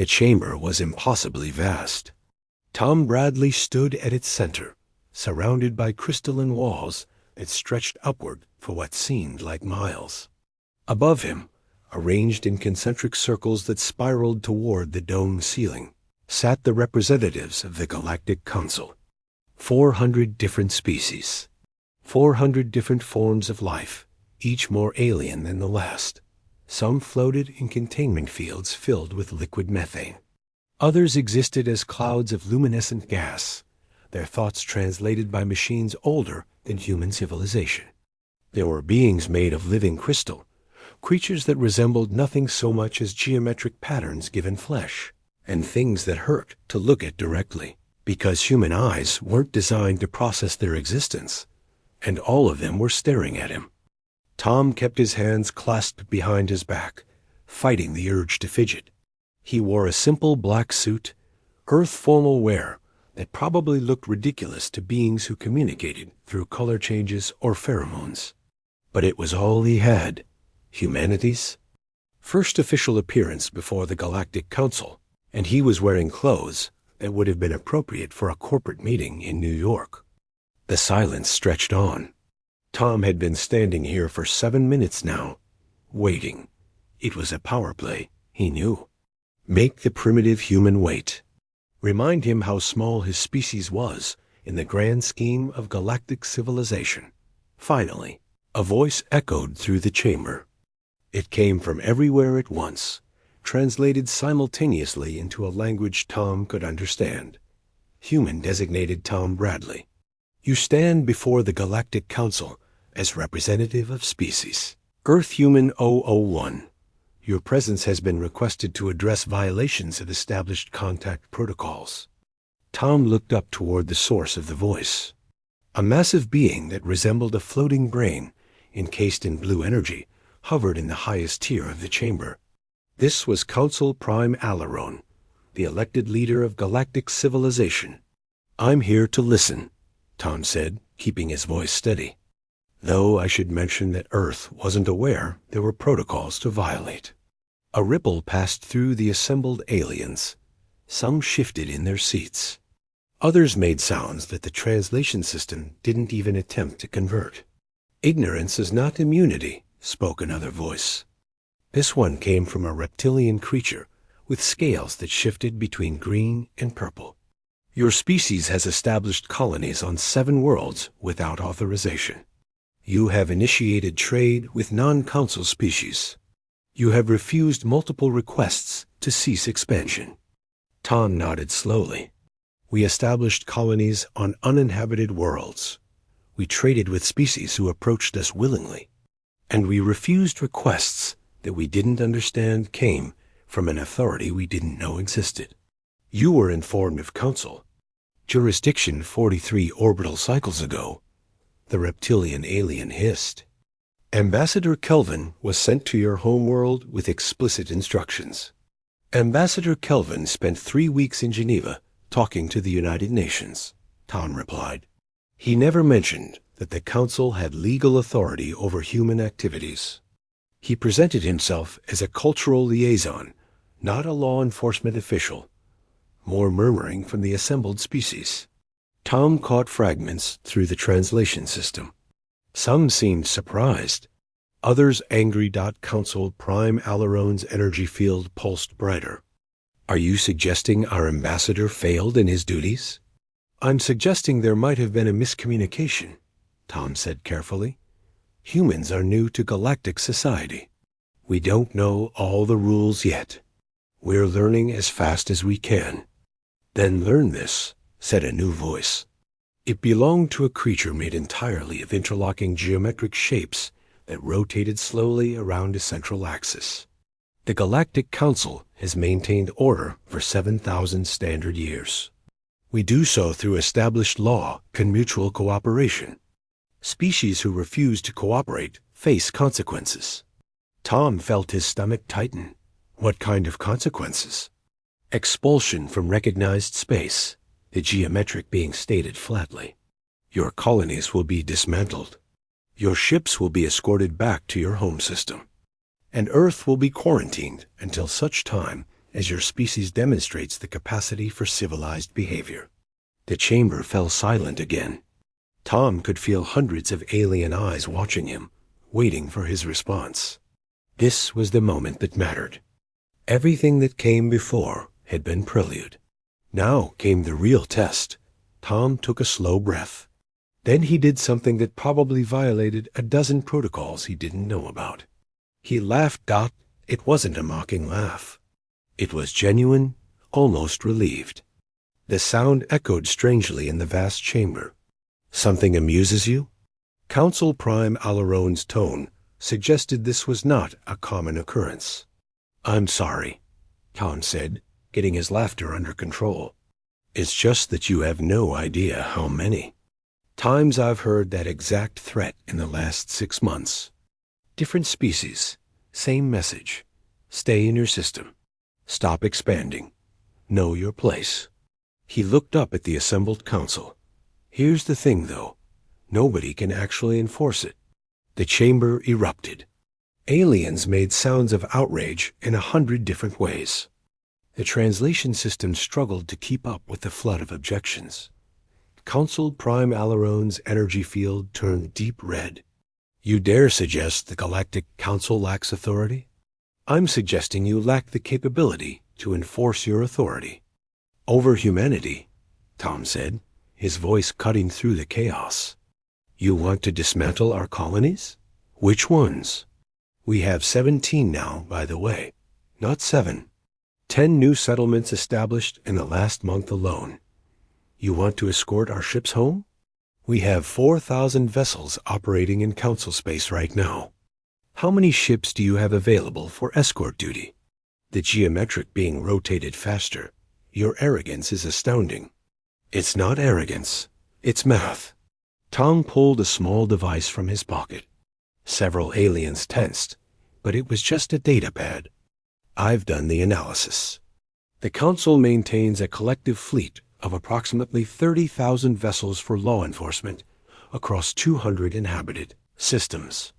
The chamber was impossibly vast. Tom Bradley stood at its center, surrounded by crystalline walls that stretched upward for what seemed like miles. Above him, arranged in concentric circles that spiraled toward the dome ceiling, sat the representatives of the Galactic Council. 400 different species. 400 different forms of life, each more alien than the last. Some floated in containment fields filled with liquid methane. Others existed as clouds of luminescent gas, their thoughts translated by machines older than human civilization. There were beings made of living crystal, creatures that resembled nothing so much as geometric patterns given flesh, and things that hurt to look at directly, because human eyes weren't designed to process their existence, and all of them were staring at him. Tom kept his hands clasped behind his back, fighting the urge to fidget. He wore a simple black suit, Earth formal wear, that probably looked ridiculous to beings who communicated through color changes or pheromones. But it was all he had. Humanity's first official appearance before the Galactic Council, and he was wearing clothes that would have been appropriate for a corporate meeting in New York. The silence stretched on. Tom had been standing here for 7 minutes now, waiting. It was a power play, he knew. Make the primitive human wait. Remind him how small his species was in the grand scheme of galactic civilization. Finally, a voice echoed through the chamber. It came from everywhere at once, translated simultaneously into a language Tom could understand. Human designated Tom Bradley. You stand before the Galactic Council as representative of species. Earth Human 001. Your presence has been requested to address violations of established contact protocols. Tom looked up toward the source of the voice. A massive being that resembled a floating brain, encased in blue energy, hovered in the highest tier of the chamber. This was Council Prime Alaron, the elected leader of galactic civilization. I'm here to listen, Tom said, keeping his voice steady. Though I should mention that Earth wasn't aware there were protocols to violate. A ripple passed through the assembled aliens. Some shifted in their seats. Others made sounds that the translation system didn't even attempt to convert. Ignorance is not immunity, spoke another voice. This one came from a reptilian creature with scales that shifted between green and purple. Your species has established colonies on 7 worlds without authorization. You have initiated trade with non-council species. You have refused multiple requests to cease expansion. Tom nodded slowly. We established colonies on uninhabited worlds. We traded with species who approached us willingly. And we refused requests that we didn't understand came from an authority we didn't know existed. You were informed of Council jurisdiction 43 orbital cycles ago. The reptilian alien hissed. Ambassador Kelvin was sent to your homeworld with explicit instructions. Ambassador Kelvin spent 3 weeks in Geneva talking to the United Nations, Tom replied. He never mentioned that the Council had legal authority over human activities. He presented himself as a cultural liaison, not a law enforcement official. More murmuring from the assembled species. Tom caught fragments through the translation system. Some seemed surprised. Others angry. Council Prime Alaron's energy field pulsed brighter. Are you suggesting our ambassador failed in his duties? I'm suggesting there might have been a miscommunication, Tom said carefully. Humans are new to galactic society. We don't know all the rules yet. We're learning as fast as we can. Then learn this, said a new voice. It belonged to a creature made entirely of interlocking geometric shapes that rotated slowly around a central axis. The Galactic Council has maintained order for 7,000 standard years. We do so through established law and mutual cooperation. Species who refuse to cooperate face consequences. Tom felt his stomach tighten. What kind of consequences? Expulsion from recognized space, the geometric being stated flatly. Your colonies will be dismantled. Your ships will be escorted back to your home system. And Earth will be quarantined until such time as your species demonstrates the capacity for civilized behavior." The chamber fell silent again. Tom could feel hundreds of alien eyes watching him, waiting for his response. This was the moment that mattered. Everything that came before had been prelude. Now came the real test. Tom took a slow breath. Then he did something that probably violated a dozen protocols he didn't know about. He laughed. It wasn't a mocking laugh. It was genuine, almost relieved. The sound echoed strangely in the vast chamber. "Something amuses you?" Council Prime Alarone's tone suggested this was not a common occurrence. "I'm sorry," Tom said, getting his laughter under control. "It's just that you have no idea how many times I've heard that exact threat in the last 6 months. Different species, same message. Stay in your system. Stop expanding. Know your place." He looked up at the assembled council. "Here's the thing, though. Nobody can actually enforce it." The chamber erupted. Aliens made sounds of outrage in 100 different ways. The translation system struggled to keep up with the flood of objections. Council Prime Alarone's energy field turned deep red. "You dare suggest the Galactic Council lacks authority? I'm suggesting you lack the capability to enforce your authority over humanity," Tom said, his voice cutting through the chaos. "You want to dismantle our colonies? Which ones? We have 17 now, by the way, not 7. 10 new settlements established in the last month alone. You want to escort our ships home? We have 4,000 vessels operating in council space right now. How many ships do you have available for escort duty? The geometric being rotated faster. Your arrogance is astounding." "It's not arrogance. It's math." Tom pulled a small device from his pocket. Several aliens tensed, but it was just a data pad. "I've done the analysis. The Council maintains a collective fleet of approximately 30,000 vessels for law enforcement across 200 inhabited systems.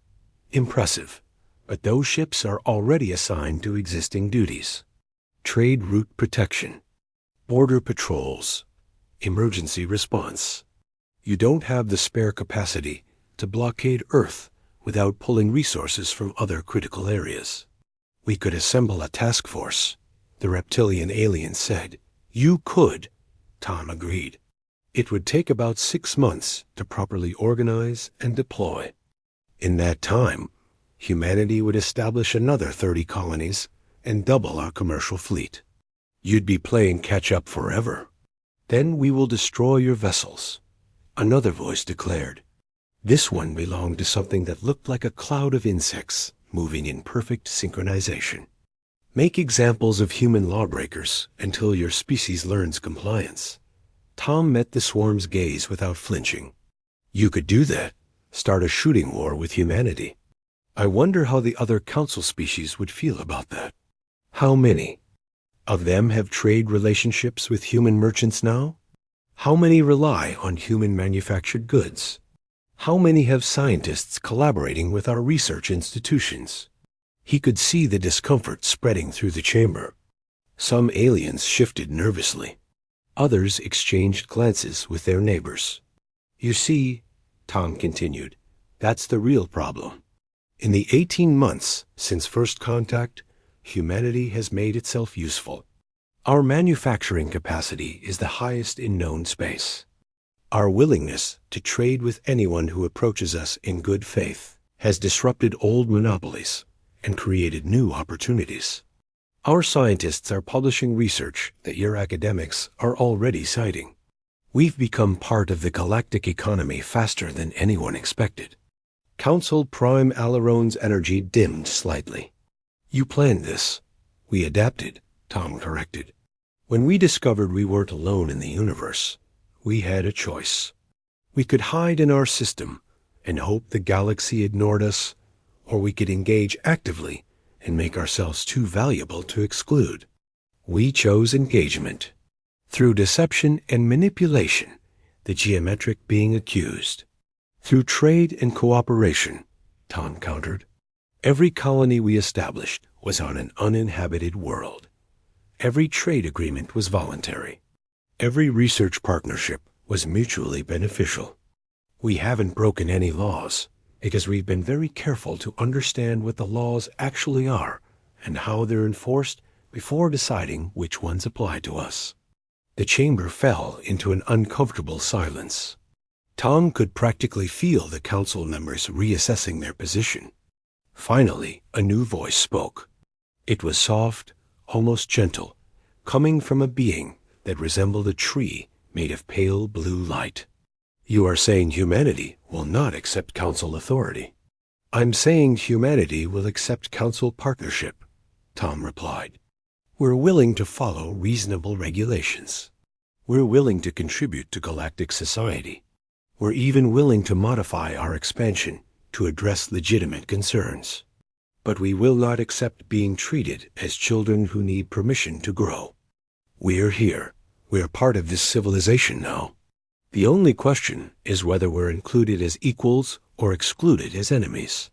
Impressive, but those ships are already assigned to existing duties. Trade route protection, border patrols, emergency response. You don't have the spare capacity to blockade Earth without pulling resources from other critical areas." "We could assemble a task force," the reptilian alien said. "You could," Tom agreed. "It would take about 6 months to properly organize and deploy. In that time, humanity would establish another 30 colonies and double our commercial fleet. You'd be playing catch-up forever. Then we will destroy your vessels," another voice declared. This one belonged to something that looked like a cloud of insects moving in perfect synchronization. "Make examples of human lawbreakers until your species learns compliance." Tom met the swarm's gaze without flinching. "You could do that. Start a shooting war with humanity. I wonder how the other council species would feel about that. How many of them have trade relationships with human merchants now? How many rely on human manufactured goods? How many have scientists collaborating with our research institutions?" He could see the discomfort spreading through the chamber. Some aliens shifted nervously. Others exchanged glances with their neighbors. "You see," Tom continued, "that's the real problem. In the 18 months since first contact, humanity has made itself useful. Our manufacturing capacity is the highest in known space. Our willingness to trade with anyone who approaches us in good faith has disrupted old monopolies and created new opportunities. Our scientists are publishing research that your academics are already citing. We've become part of the galactic economy faster than anyone expected." Council Prime Alarone's energy dimmed slightly. "You planned this. We adapted," Tom corrected. "When we discovered we weren't alone in the universe, we had a choice. We could hide in our system and hope the galaxy ignored us, or we could engage actively and make ourselves too valuable to exclude. We chose engagement. Through deception and manipulation, the geometric being accused. Through trade and cooperation," Tom countered. "Every colony we established was on an uninhabited world. Every trade agreement was voluntary. Every research partnership was mutually beneficial. We haven't broken any laws because we've been very careful to understand what the laws actually are and how they're enforced before deciding which ones apply to us. The chamber fell into an uncomfortable silence. Tom could practically feel the council members reassessing their position. Finally, a new voice spoke. It was soft, almost gentle, coming from a being that resembled a tree made of pale blue light. You are saying humanity will not accept council authority. I'm saying humanity will accept council partnership, Tom replied. We're willing to follow reasonable regulations. We're willing to contribute to galactic society. We're even willing to modify our expansion to address legitimate concerns. But we will not accept being treated as children who need permission to grow. We're here. We're part of this civilization now. The only question is whether we're included as equals or excluded as enemies.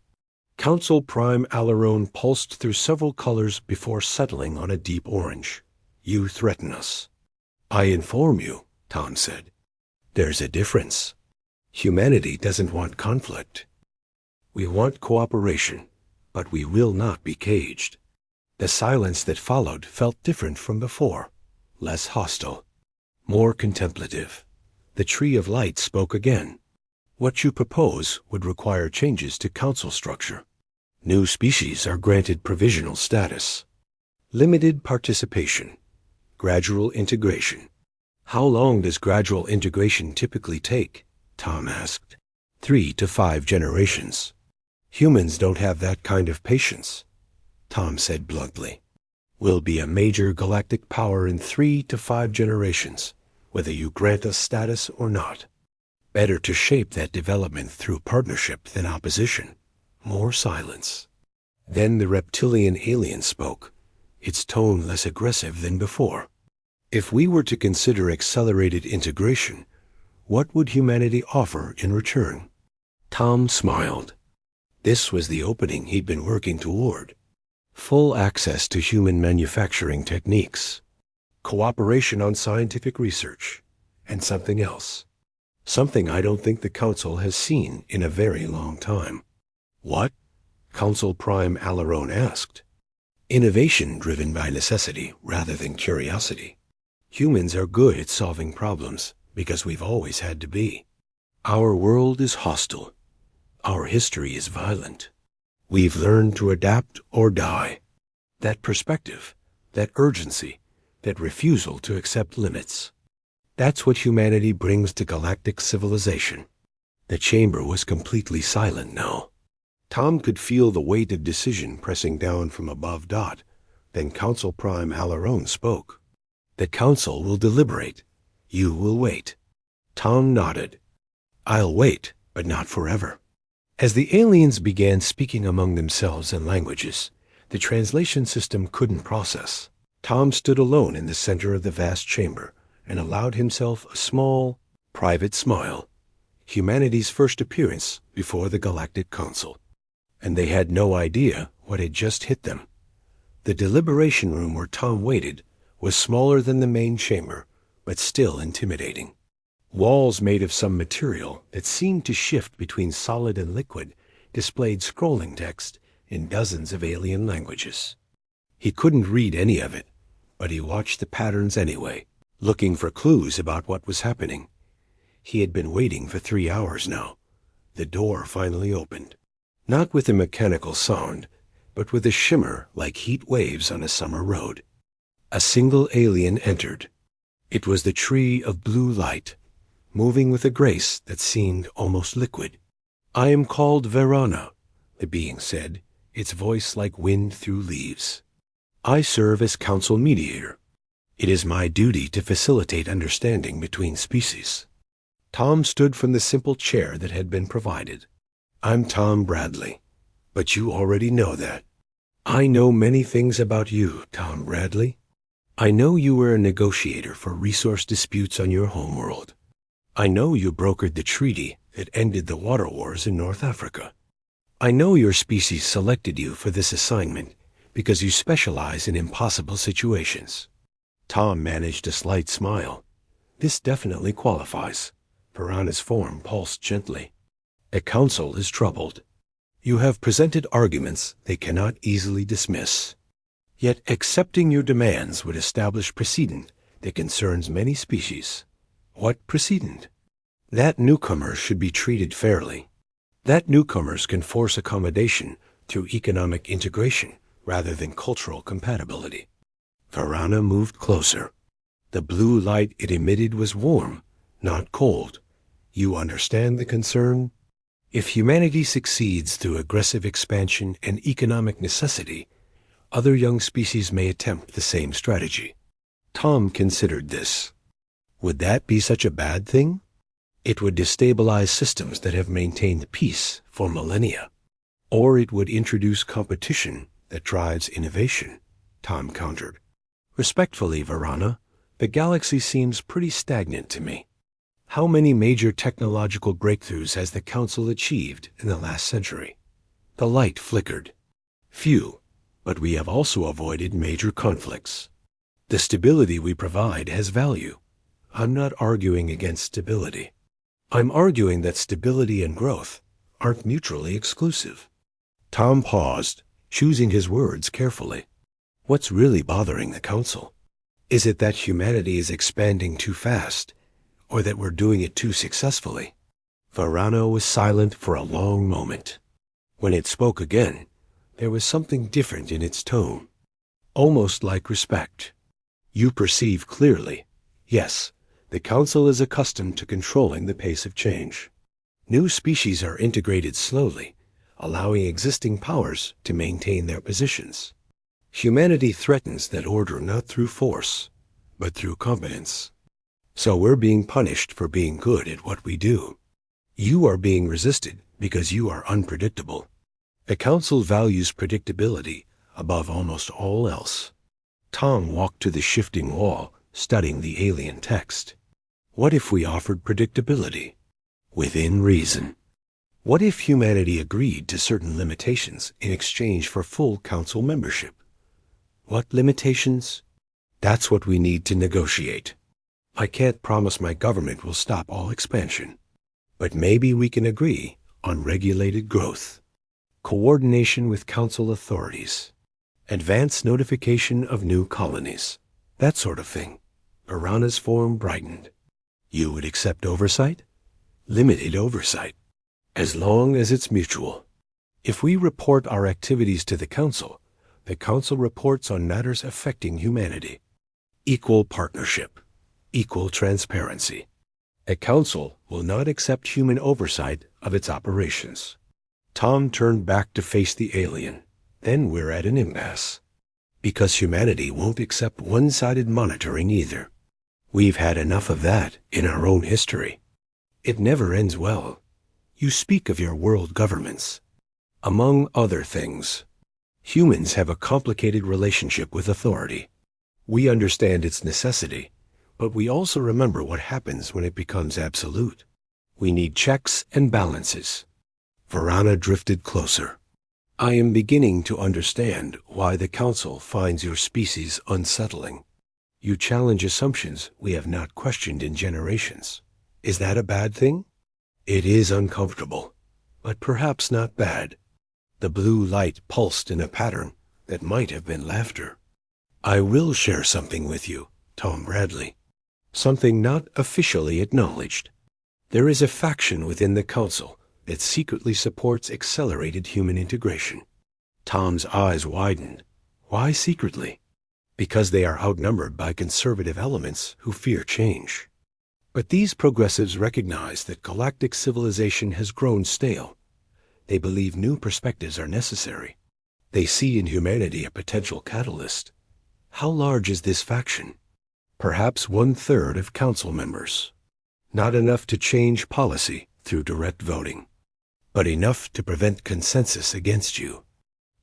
Council Prime Alarone pulsed through several colors before settling on a deep orange. You threaten us. I inform you, Tom said. There's a difference. Humanity doesn't want conflict. We want cooperation, but we will not be caged. The silence that followed felt different from before, less hostile, more contemplative. The Tree of Light spoke again. What you propose would require changes to council structure. New species are granted provisional status. Limited participation. Gradual integration. How long does gradual integration typically take? Tom asked. 3 to 5 generations. Humans don't have that kind of patience, Tom said bluntly. We'll be a major galactic power in 3 to 5 generations, whether you grant us status or not. Better to shape that development through partnership than opposition. More silence. Then the reptilian alien spoke, its tone less aggressive than before. If we were to consider accelerated integration, what would humanity offer in return? Tom smiled. This was the opening he'd been working toward. Full access to human manufacturing techniques, cooperation on scientific research, and something else. Something I don't think the Council has seen in a very long time. What? Council Prime Alarone asked. Innovation driven by necessity rather than curiosity. Humans are good at solving problems because we've always had to be. Our world is hostile. Our history is violent. We've learned to adapt or die. That perspective, that urgency, that refusal to accept limits. That's what humanity brings to galactic civilization. The chamber was completely silent now. Tom could feel the weight of decision pressing down from above. Then Council Prime Alarone spoke. The Council will deliberate. You will wait. Tom nodded. I'll wait, but not forever. As the aliens began speaking among themselves in languages the translation system couldn't process, Tom stood alone in the center of the vast chamber and allowed himself a small, private smile. Humanity's first appearance before the Galactic Council. And they had no idea what had just hit them. The deliberation room where Tom waited was smaller than the main chamber, but still intimidating. Walls made of some material that seemed to shift between solid and liquid displayed scrolling text in dozens of alien languages. He couldn't read any of it, but he watched the patterns anyway, looking for clues about what was happening. He had been waiting for 3 hours now. The door finally opened. Not with a mechanical sound, but with a shimmer like heat waves on a summer road. A single alien entered. It was the Tree of Blue Light, moving with a grace that seemed almost liquid. I am called Verana, the being said, its voice like wind through leaves. I serve as council mediator. It is my duty to facilitate understanding between species. Tom stood from the simple chair that had been provided. I'm Tom Bradley, but you already know that. I know many things about you, Tom Bradley. I know you were a negotiator for resource disputes on your homeworld. I know you brokered the treaty that ended the water wars in North Africa. I know your species selected you for this assignment because you specialize in impossible situations. Tom managed a slight smile. This definitely qualifies. Piranha's form pulsed gently. A council is troubled. You have presented arguments they cannot easily dismiss. Yet accepting your demands would establish precedent that concerns many species. What precedent? That newcomers should be treated fairly. That newcomers can force accommodation through economic integration rather than cultural compatibility. Piranha moved closer. The blue light it emitted was warm, not cold. You understand the concern? If humanity succeeds through aggressive expansion and economic necessity, other young species may attempt the same strategy. Tom considered this. Would that be such a bad thing? It would destabilize systems that have maintained peace for millennia. Or it would introduce competition that drives innovation, Tom countered. Respectfully, Piranha, the galaxy seems pretty stagnant to me. How many major technological breakthroughs has the Council achieved in the last century? The light flickered. Few, but we have also avoided major conflicts. The stability we provide has value. I'm not arguing against stability. I'm arguing that stability and growth aren't mutually exclusive. Tom paused, choosing his words carefully. What's really bothering the Council? Is it that humanity is expanding too fast, or that we're doing it too successfully? Piranha was silent for a long moment. When it spoke again, there was something different in its tone, almost like respect. You perceive clearly. Yes, the Council is accustomed to controlling the pace of change. New species are integrated slowly, allowing existing powers to maintain their positions. Humanity threatens that order not through force, but through competence. So we're being punished for being good at what we do. You are being resisted because you are unpredictable. The Council values predictability above almost all else. Tom walked to the shifting wall, studying the alien text. What if we offered predictability? Within reason. What if humanity agreed to certain limitations in exchange for full Council membership? What limitations? That's what we need to negotiate. I can't promise my government will stop all expansion, but maybe we can agree on regulated growth, coordination with Council authorities, advance notification of new colonies, that sort of thing. Piranha's form brightened. You would accept oversight? Limited oversight, as long as it's mutual. If we report our activities to the Council reports on matters affecting humanity. Equal partnership, equal transparency. A Council will not accept human oversight of its operations. Tom turned back to face the alien. Then we're at an impasse. Because humanity won't accept one-sided monitoring either. We've had enough of that in our own history. It never ends well. You speak of your world governments. Among other things, humans have a complicated relationship with authority. We understand its necessity, but we also remember what happens when it becomes absolute. We need checks and balances. Piranha drifted closer. I am beginning to understand why the Council finds your species unsettling. You challenge assumptions we have not questioned in generations. Is that a bad thing? It is uncomfortable, but perhaps not bad. The blue light pulsed in a pattern that might have been laughter. I will share something with you, Tom Bradley. Something not officially acknowledged. There is a faction within the Council that secretly supports accelerated human integration. Tom's eyes widened. Why secretly? Because they are outnumbered by conservative elements who fear change. But these progressives recognize that galactic civilization has grown stale. They believe new perspectives are necessary. They see in humanity a potential catalyst. How large is this faction? Perhaps 1/3 of Council members. Not enough to change policy through direct voting, but enough to prevent consensus against you.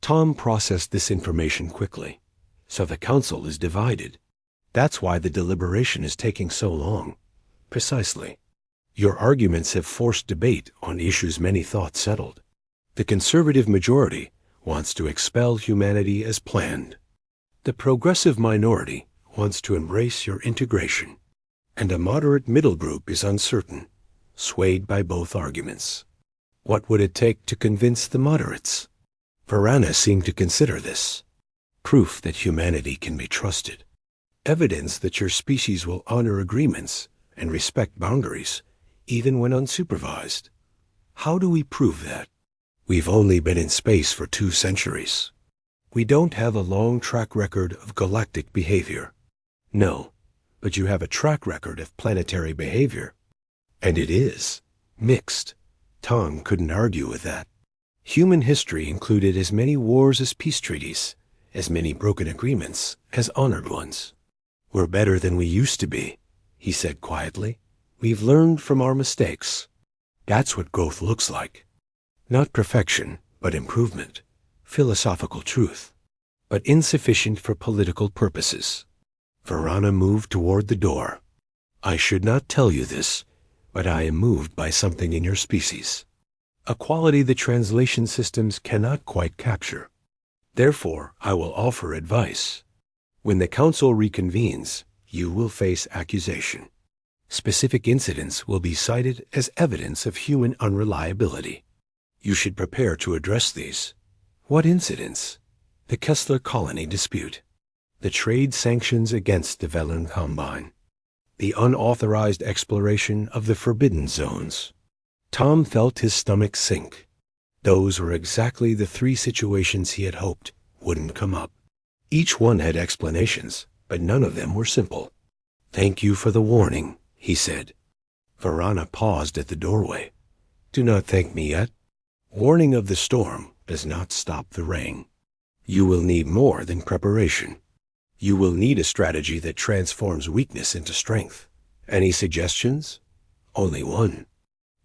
Tom processed this information quickly. So the Council is divided. That's why the deliberation is taking so long. Precisely. Your arguments have forced debate on issues many thought settled. The conservative majority wants to expel humanity as planned. The progressive minority wants to embrace your integration, and a moderate middle group is uncertain, swayed by both arguments. What would it take to convince the moderates? Varana seemed to consider this. Proof that humanity can be trusted. Evidence that your species will honor agreements and respect boundaries, even when unsupervised. How do we prove that? We've only been in space for 2 centuries. We don't have a long track record of galactic behavior. No, but you have a track record of planetary behavior. And it is mixed. Tom couldn't argue with that. Human history included as many wars as peace treaties, as many broken agreements as honored ones. We're better than we used to be, he said quietly. We've learned from our mistakes. That's what growth looks like. Not perfection, but improvement. Philosophical truth. But insufficient for political purposes. Varana moved toward the door. I should not tell you this, but I am moved by something in your species. A quality the translation systems cannot quite capture. Therefore, I will offer advice. When the council reconvenes, you will face accusation. Specific incidents will be cited as evidence of human unreliability. You should prepare to address these. What incidents? The Kessler colony dispute. The trade sanctions against the Velen Combine. The unauthorized exploration of the forbidden zones. Tom felt his stomach sink. Those were exactly the 3 situations he had hoped wouldn't come up. Each one had explanations, but none of them were simple. Thank you for the warning, he said. Varana paused at the doorway. Do not thank me yet. Warning of the storm does not stop the rain. You will need more than preparation. You will need a strategy that transforms weakness into strength. Any suggestions? Only one.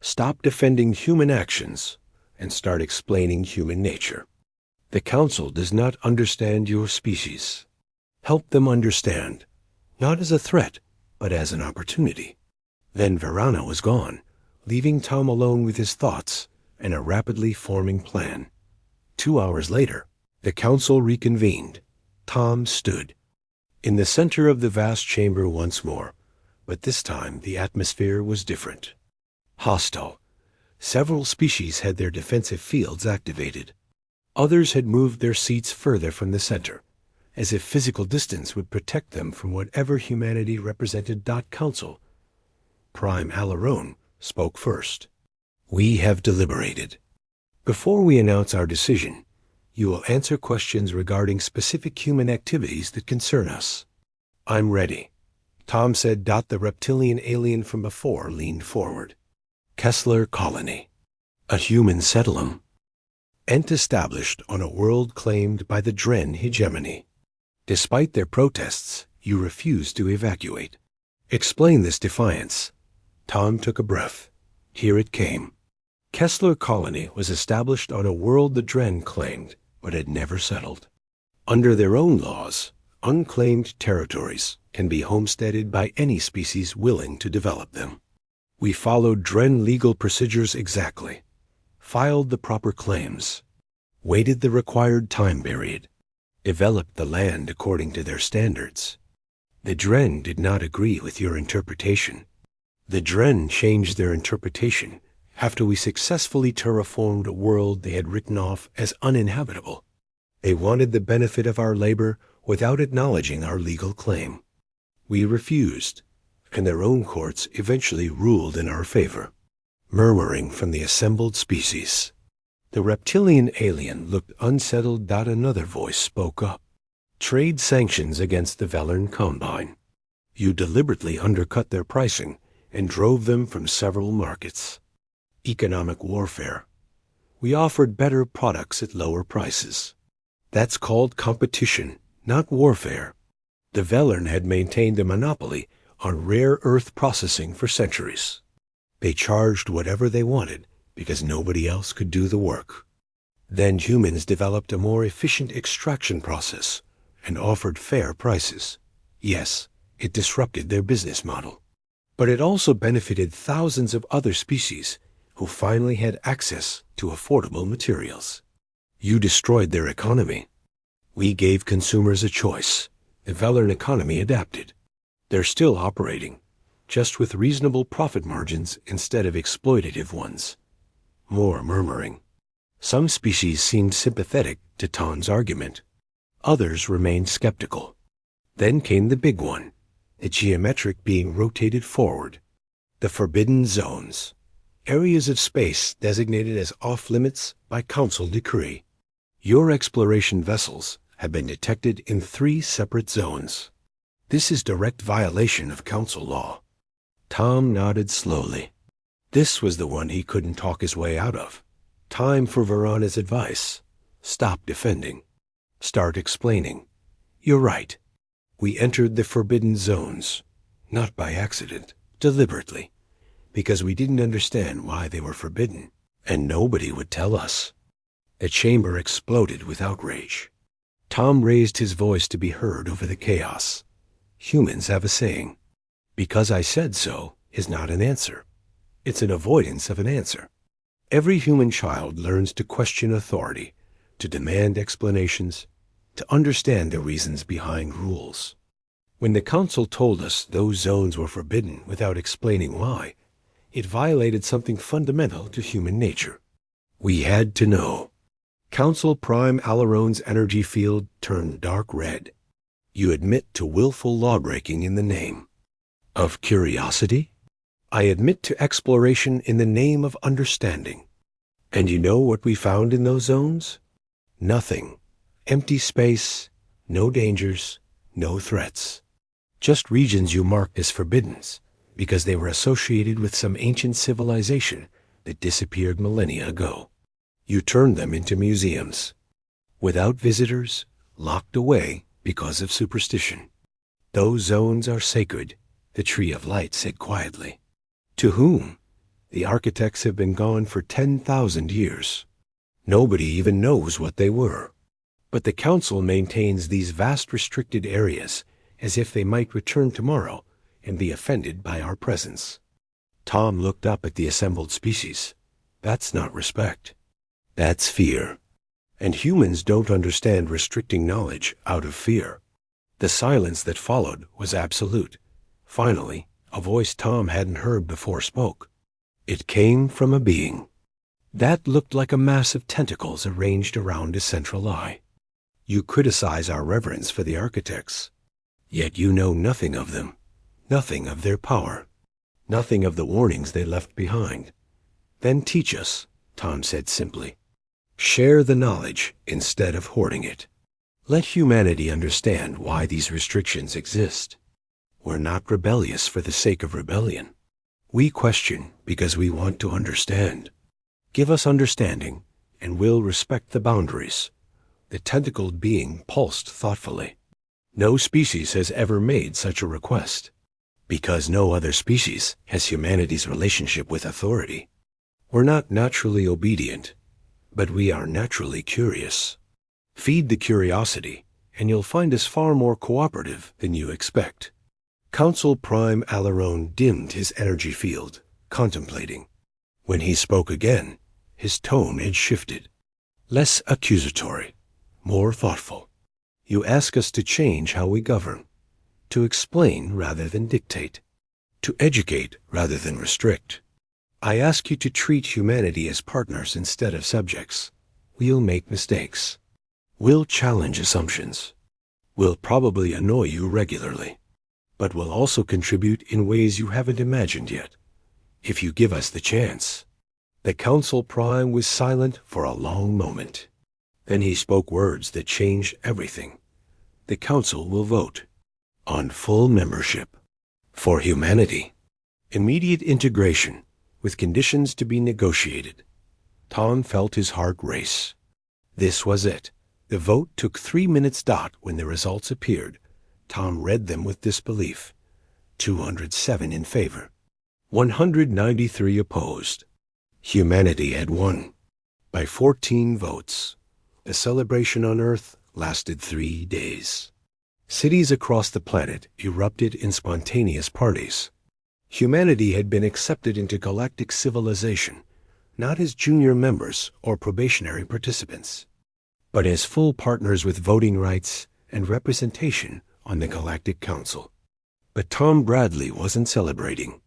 Stop defending human actions and start explaining human nature. The Council does not understand your species. Help them understand, not as a threat, but as an opportunity. Then Varana was gone, leaving Tom alone with his thoughts and a rapidly forming plan. 2 hours later, the Council reconvened. Tom stood in the center of the vast chamber once more, but this time the atmosphere was different. Hostile. Several species had their defensive fields activated. Others had moved their seats further from the center, as if physical distance would protect them from whatever humanity represented. Council. Prime Alarone spoke first. We have deliberated. Before we announce our decision, you will answer questions regarding specific human activities that concern us. I'm ready. Tom said. The reptilian alien from before leaned forward. Kessler Colony. A human settlum. Ent established on a world claimed by the Dren hegemony. Despite their protests, you refused to evacuate. Explain this defiance. Tom took a breath. Here it came. Kessler Colony was established on a world the Dren claimed, but had never settled. Under their own laws, unclaimed territories can be homesteaded by any species willing to develop them. We followed Dren legal procedures exactly, filed the proper claims, waited the required time period, developed the land according to their standards. The Dren did not agree with your interpretation. The Dren changed their interpretation after we successfully terraformed a world they had written off as uninhabitable. They wanted the benefit of our labor without acknowledging our legal claim. We refused, and their own courts eventually ruled in our favor. Murmuring from the assembled species. The reptilian alien looked unsettled. Another voice spoke up. Trade sanctions against the Velen Combine. You deliberately undercut their pricing and drove them from several markets. Economic warfare. We offered better products at lower prices. That's called competition, not warfare. The Velen had maintained a monopoly on rare earth processing for centuries. They charged whatever they wanted because nobody else could do the work. Then humans developed a more efficient extraction process and offered fair prices. Yes, it disrupted their business model. But it also benefited thousands of other species who finally had access to affordable materials. You destroyed their economy. We gave consumers a choice, The Velen economy adapted. They're still operating, just with reasonable profit margins instead of exploitative ones. More murmuring. Some species seemed sympathetic to Ton's argument. Others remained skeptical. Then came the big one, the geometric being rotated forward. The forbidden zones. Areas of space designated as off-limits by council decree. Your exploration vessels have been detected in 3 separate zones. This is direct violation of council law. Tom nodded slowly. This was the one he couldn't talk his way out of. Time for Verana's advice. Stop defending. Start explaining. You're right. We entered the forbidden zones, not by accident, deliberately, because we didn't understand why they were forbidden, and nobody would tell us. The chamber exploded with outrage. Tom raised his voice to be heard over the chaos. Humans have a saying, "Because I said so" is not an answer. It's an avoidance of an answer. Every human child learns to question authority, to demand explanations, to understand the reasons behind rules. When the council told us those zones were forbidden without explaining why, it violated something fundamental to human nature. We had to know. Council Prime Alaron's energy field turned dark red. You admit to willful lawbreaking in the name of curiosity? I admit to exploration in the name of understanding. And you know what we found in those zones? Nothing. Empty space, no dangers, no threats. Just regions you marked as forbidden because they were associated with some ancient civilization that disappeared millennia ago. You turned them into museums. Without visitors, locked away because of superstition. Those zones are sacred, the Tree of Light said quietly. To whom? The architects have been gone for 10,000 years. Nobody even knows what they were. But the council maintains these vast restricted areas as if they might return tomorrow and be offended by our presence. Tom looked up at the assembled species. That's not respect. That's fear. And humans don't understand restricting knowledge out of fear. The silence that followed was absolute. Finally, a voice Tom hadn't heard before spoke. It came from a being. That looked like a mass of tentacles arranged around a central eye. You criticize our reverence for the architects, yet you know nothing of them, nothing of their power, nothing of the warnings they left behind. Then teach us, Tom said simply. Share the knowledge instead of hoarding it. Let humanity understand why these restrictions exist. We're not rebellious for the sake of rebellion. We question because we want to understand. Give us understanding, and we'll respect the boundaries. The tentacled being pulsed thoughtfully. No species has ever made such a request, because no other species has humanity's relationship with authority. We're not naturally obedient, but we are naturally curious. Feed the curiosity, and you'll find us far more cooperative than you expect. Council Prime Alaron dimmed his energy field, contemplating. When he spoke again, his tone had shifted. Less accusatory, more thoughtful. You ask us to change how we govern, to explain rather than dictate, to educate rather than restrict. I ask you to treat humanity as partners instead of subjects. We'll make mistakes. We'll challenge assumptions. We'll probably annoy you regularly, but we'll also contribute in ways you haven't imagined yet, if you give us the chance. The Council Prime was silent for a long moment. Then he spoke words that changed everything. The Council will vote on full membership for humanity. Immediate integration with conditions to be negotiated. Tom felt his heart race. This was it. The vote took 3 minutes dot when the results appeared. Tom read them with disbelief. 207 in favor. 193 opposed. Humanity had won by 14 votes. The celebration on Earth lasted 3 days. Cities across the planet erupted in spontaneous parties. Humanity had been accepted into galactic civilization, not as junior members or probationary participants, but as full partners with voting rights and representation on the Galactic Council. But Tom Bradley wasn't celebrating.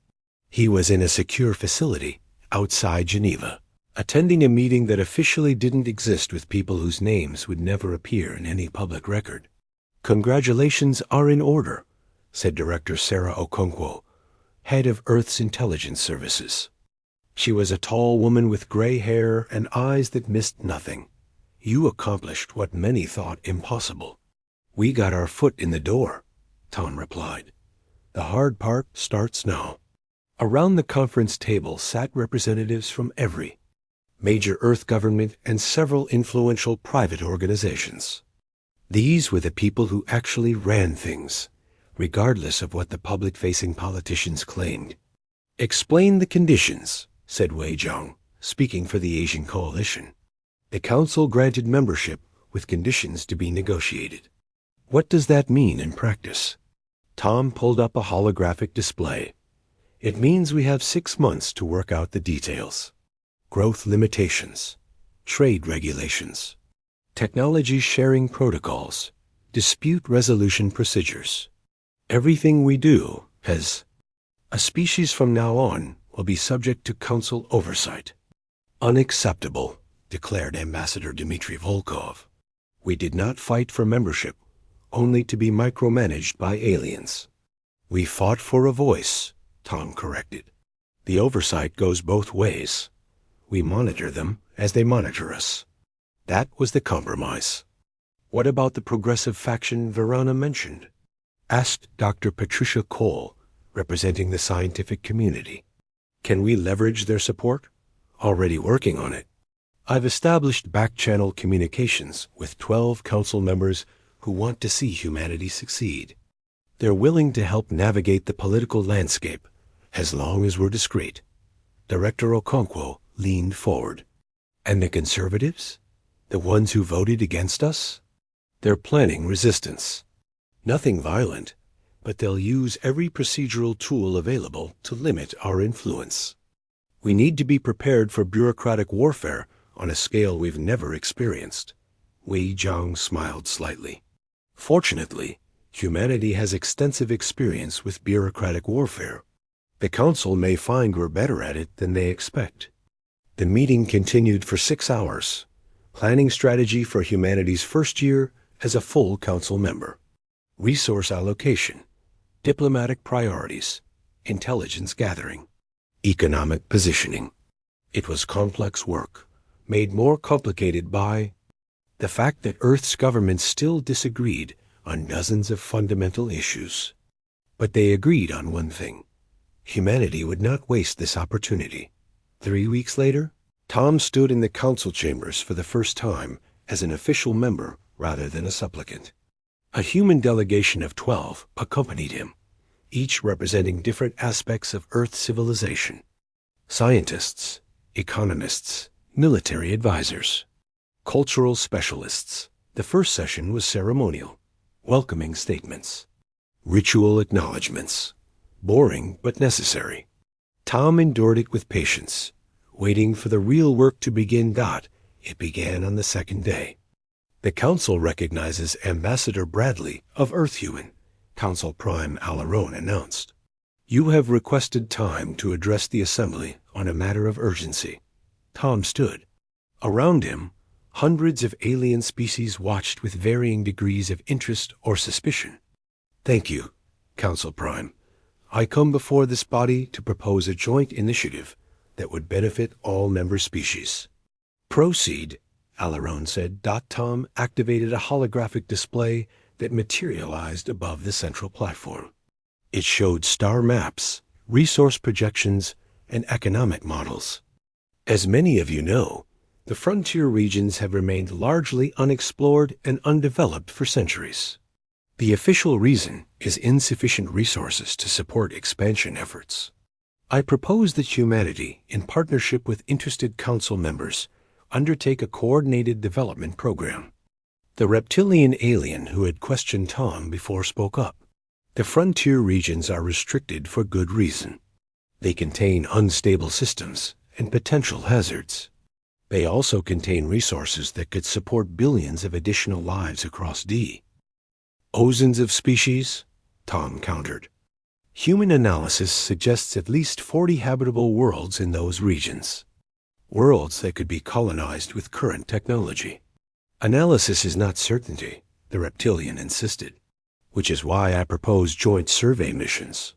He was in a secure facility outside Geneva, attending a meeting that officially didn't exist with people whose names would never appear in any public record. "Congratulations are in order," said Director Sarah Okonkwo, head of Earth's intelligence services. She was a tall woman with gray hair and eyes that missed nothing. "You accomplished what many thought impossible." "We got our foot in the door," Tom replied. "The hard part starts now." Around the conference table sat representatives from every major Earth government and several influential private organizations. These were the people who actually ran things, regardless of what the public-facing politicians claimed. "Explain the conditions," said Wei Zhang, speaking for the Asian Coalition. "The Council granted membership with conditions to be negotiated." "What does that mean in practice?" Tom pulled up a holographic display. "It means we have 6 months to work out the details. Growth limitations, trade regulations, technology sharing protocols, dispute resolution procedures. Everything we do as a species from now on will be subject to Council oversight." "Unacceptable," declared Ambassador Dmitry Volkov. "We did not fight for membership, only to be micromanaged by aliens." "We fought for a voice," Tom corrected. "The oversight goes both ways. We monitor them as they monitor us." That was the compromise. "What about the progressive faction Verona mentioned?" asked Dr. Patricia Cole, representing the scientific community. "Can we leverage their support?" "Already working on it. I've established back-channel communications with 12 council members who want to see humanity succeed. They're willing to help navigate the political landscape, as long as we're discreet." Director Okonkwo leaned forward. "And the conservatives? The ones who voted against us?" "They're planning resistance. Nothing violent, but they'll use every procedural tool available to limit our influence. We need to be prepared for bureaucratic warfare on a scale we've never experienced." Wei Zhang smiled slightly. "Fortunately, humanity has extensive experience with bureaucratic warfare. The Council may find we're better at it than they expect." The meeting continued for 6 hours, planning strategy for humanity's first year as a full Council member. Resource allocation, diplomatic priorities, intelligence gathering, economic positioning. It was complex work, made more complicated by the fact that Earth's governments still disagreed on dozens of fundamental issues. But they agreed on one thing: humanity would not waste this opportunity. 3 weeks later, Tom stood in the council chambers for the first time as an official member rather than a supplicant. A human delegation of 12 accompanied him, each representing different aspects of Earth civilization. Scientists, economists, military advisors, cultural specialists. The first session was ceremonial, welcoming statements, ritual acknowledgments, boring but necessary. Tom endured it with patience, waiting for the real work to begin. It began on the second day. "The Council recognizes Ambassador Bradley of Earthhuman," Council Prime Alaron announced. "You have requested time to address the Assembly on a matter of urgency." Tom stood. Around him, hundreds of alien species watched with varying degrees of interest or suspicion. "Thank you, Council Prime. I come before this body to propose a joint initiative that would benefit all member species." "Proceed," Alaron said. Tom activated a holographic display that materialized above the central platform. It showed star maps, resource projections, and economic models. As many of you know, the frontier regions have remained largely unexplored and undeveloped for centuries. The official reason is insufficient resources to support expansion efforts. I propose that humanity, in partnership with interested council members, undertake a coordinated development program. The reptilian alien who had questioned Tom before spoke up. "The frontier regions are restricted for good reason. They contain unstable systems and potential hazards. They also contain resources that could support billions of additional lives across D. Dozens of species? Tom countered. Human analysis suggests at least 40 habitable worlds in those regions. Worlds that could be colonized with current technology. Analysis is not certainty, the reptilian insisted, which is why I propose joint survey missions.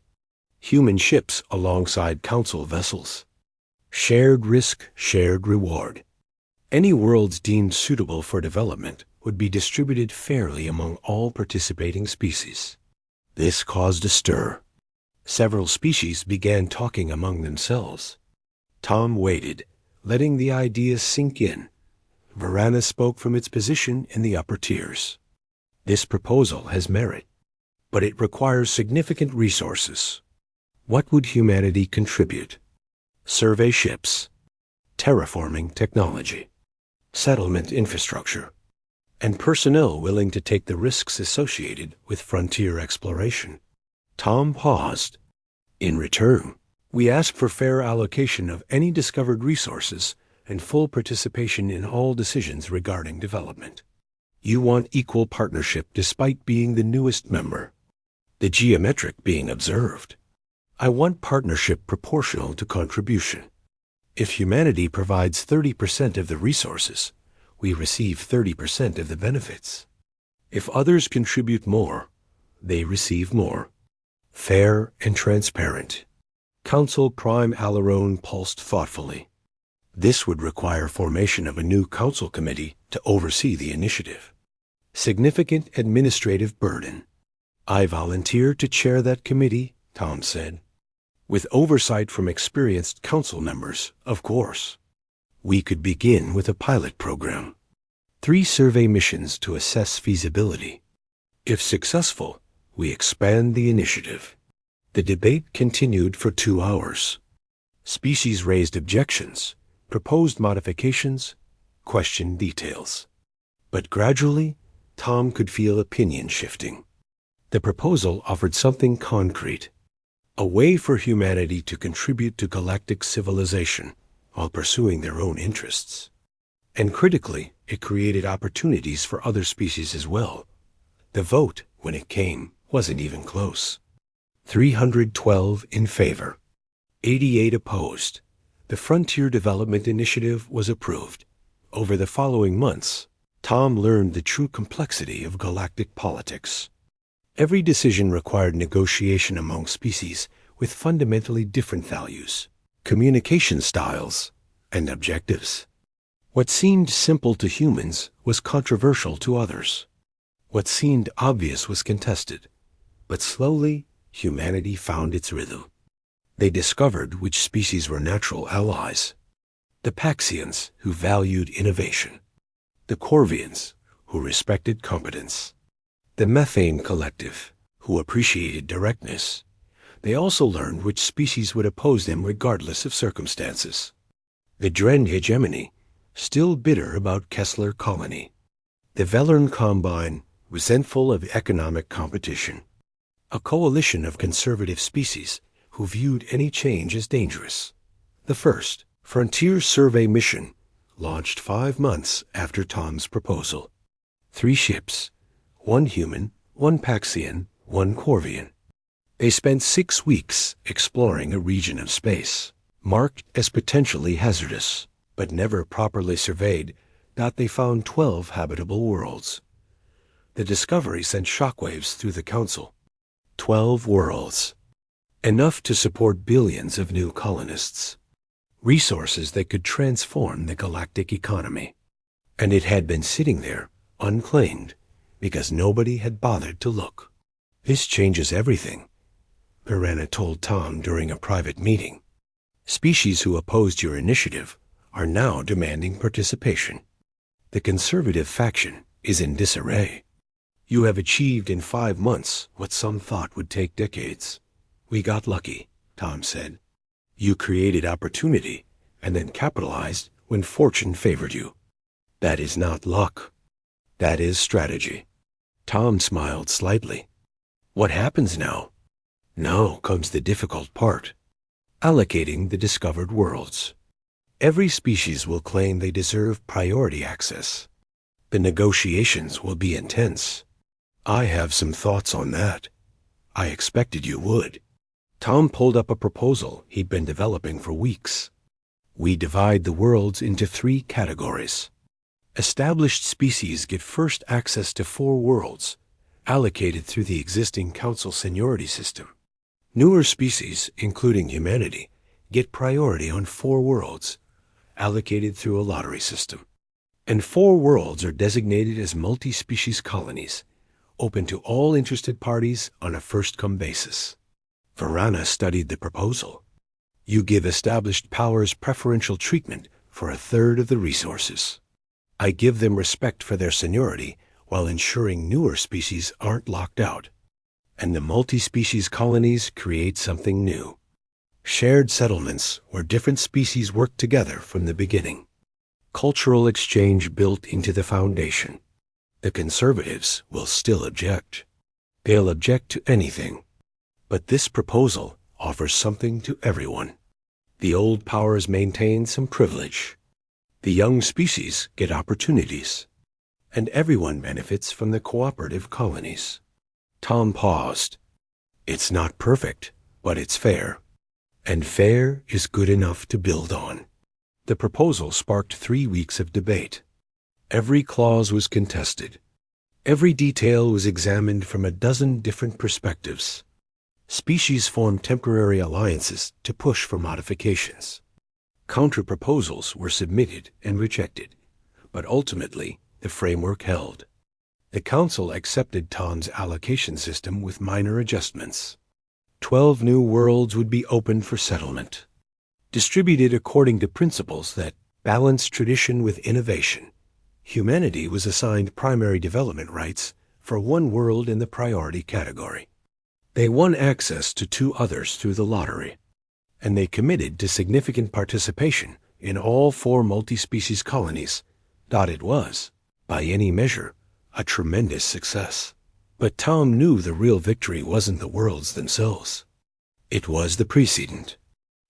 Human ships alongside council vessels. Shared risk, shared reward. Any worlds deemed suitable for development would be distributed fairly among all participating species. This caused a stir. Several species began talking among themselves. Tom waited, letting the idea sink in. Varana spoke from its position in the upper tiers. This proposal has merit, but it requires significant resources. What would humanity contribute? Survey ships, terraforming technology, settlement infrastructure, and personnel willing to take the risks associated with frontier exploration. Tom paused. In return, we ask for fair allocation of any discovered resources and full participation in all decisions regarding development. You want equal partnership despite being the newest member, the geometric being observed. I want partnership proportional to contribution. If humanity provides 30% of the resources, we receive 30% of the benefits. If others contribute more, they receive more. Fair and transparent. Council Prime Alarone pulsed thoughtfully. This would require formation of a new council committee to oversee the initiative. Significant administrative burden. I volunteer to chair that committee, Tom said. With oversight from experienced council members, of course. We could begin with a pilot program. 3 survey missions to assess feasibility. If successful, we expand the initiative. The debate continued for 2 hours. Species raised objections, proposed modifications, questioned details. But gradually, Tom could feel opinion shifting. The proposal offered something concrete. A way for humanity to contribute to galactic civilization while pursuing their own interests. And critically, it created opportunities for other species as well. The vote, when it came, wasn't even close. 312 in favor. 88 opposed. The Frontier Development Initiative was approved. Over the following months, Tom learned the true complexity of galactic politics. Every decision required negotiation among species with fundamentally different values, communication styles, and objectives. What seemed simple to humans was controversial to others. What seemed obvious was contested. But slowly, humanity found its rhythm. They discovered which species were natural allies. The Paxians, who valued innovation. The Corvians, who respected competence. The Methane Collective, who appreciated directness. They also learned which species would oppose them regardless of circumstances. The Dren hegemony, still bitter about Kessler colony. The Velern Combine, resentful of economic competition. A coalition of conservative species who viewed any change as dangerous. The first Frontier Survey mission launched 5 months after Tom's proposal. 3 ships, 1 human, 1 Paxian, 1 Corvian. They spent 6 weeks exploring a region of space, marked as potentially hazardous, but never properly surveyed. They found 12 habitable worlds. The discovery sent shockwaves through the council. 12 worlds. Enough to support billions of new colonists. Resources that could transform the galactic economy. And it had been sitting there, unclaimed, because nobody had bothered to look. This changes everything, Varana told Tom during a private meeting. Species who opposed your initiative are now demanding participation. The conservative faction is in disarray. You have achieved in 5 months what some thought would take decades. We got lucky, Tom said. You created opportunity and then capitalized when fortune favored you. That is not luck. That is strategy. Tom smiled slightly. What happens now? Now comes the difficult part. Allocating the discovered worlds. Every species will claim they deserve priority access. The negotiations will be intense. I have some thoughts on that. I expected you would. Tom pulled up a proposal he'd been developing for weeks. We divide the worlds into 3 categories. Established species get first access to 4 worlds, allocated through the existing Council seniority system. Newer species, including humanity, get priority on 4 worlds, allocated through a lottery system. And 4 worlds are designated as multi-species colonies, open to all interested parties on a first-come basis. Varana studied the proposal. You give established powers preferential treatment for 1/3 of the resources. I give them respect for their seniority while ensuring newer species aren't locked out. And the multi-species colonies create something new. Shared settlements where different species work together from the beginning. Cultural exchange built into the foundation. The conservatives will still object. They'll object to anything. But this proposal offers something to everyone. The old powers maintain some privilege. The young species get opportunities. And everyone benefits from the cooperative colonies. Tom paused. It's not perfect, but it's fair. And fair is good enough to build on. The proposal sparked 3 weeks of debate. Every clause was contested. Every detail was examined from a dozen different perspectives. Species formed temporary alliances to push for modifications. Counter-proposals were submitted and rejected, but ultimately the framework held. The Council accepted Tom's allocation system with minor adjustments. 12 new worlds would be opened for settlement, distributed according to principles that balance tradition with innovation. Humanity was assigned primary development rights for 1 world in the priority category. They won access to 2 others through the lottery, and they committed to significant participation in all 4 multi-species colonies. It was, by any measure, a tremendous success. But Tom knew the real victory wasn't the worlds themselves. It was the precedent.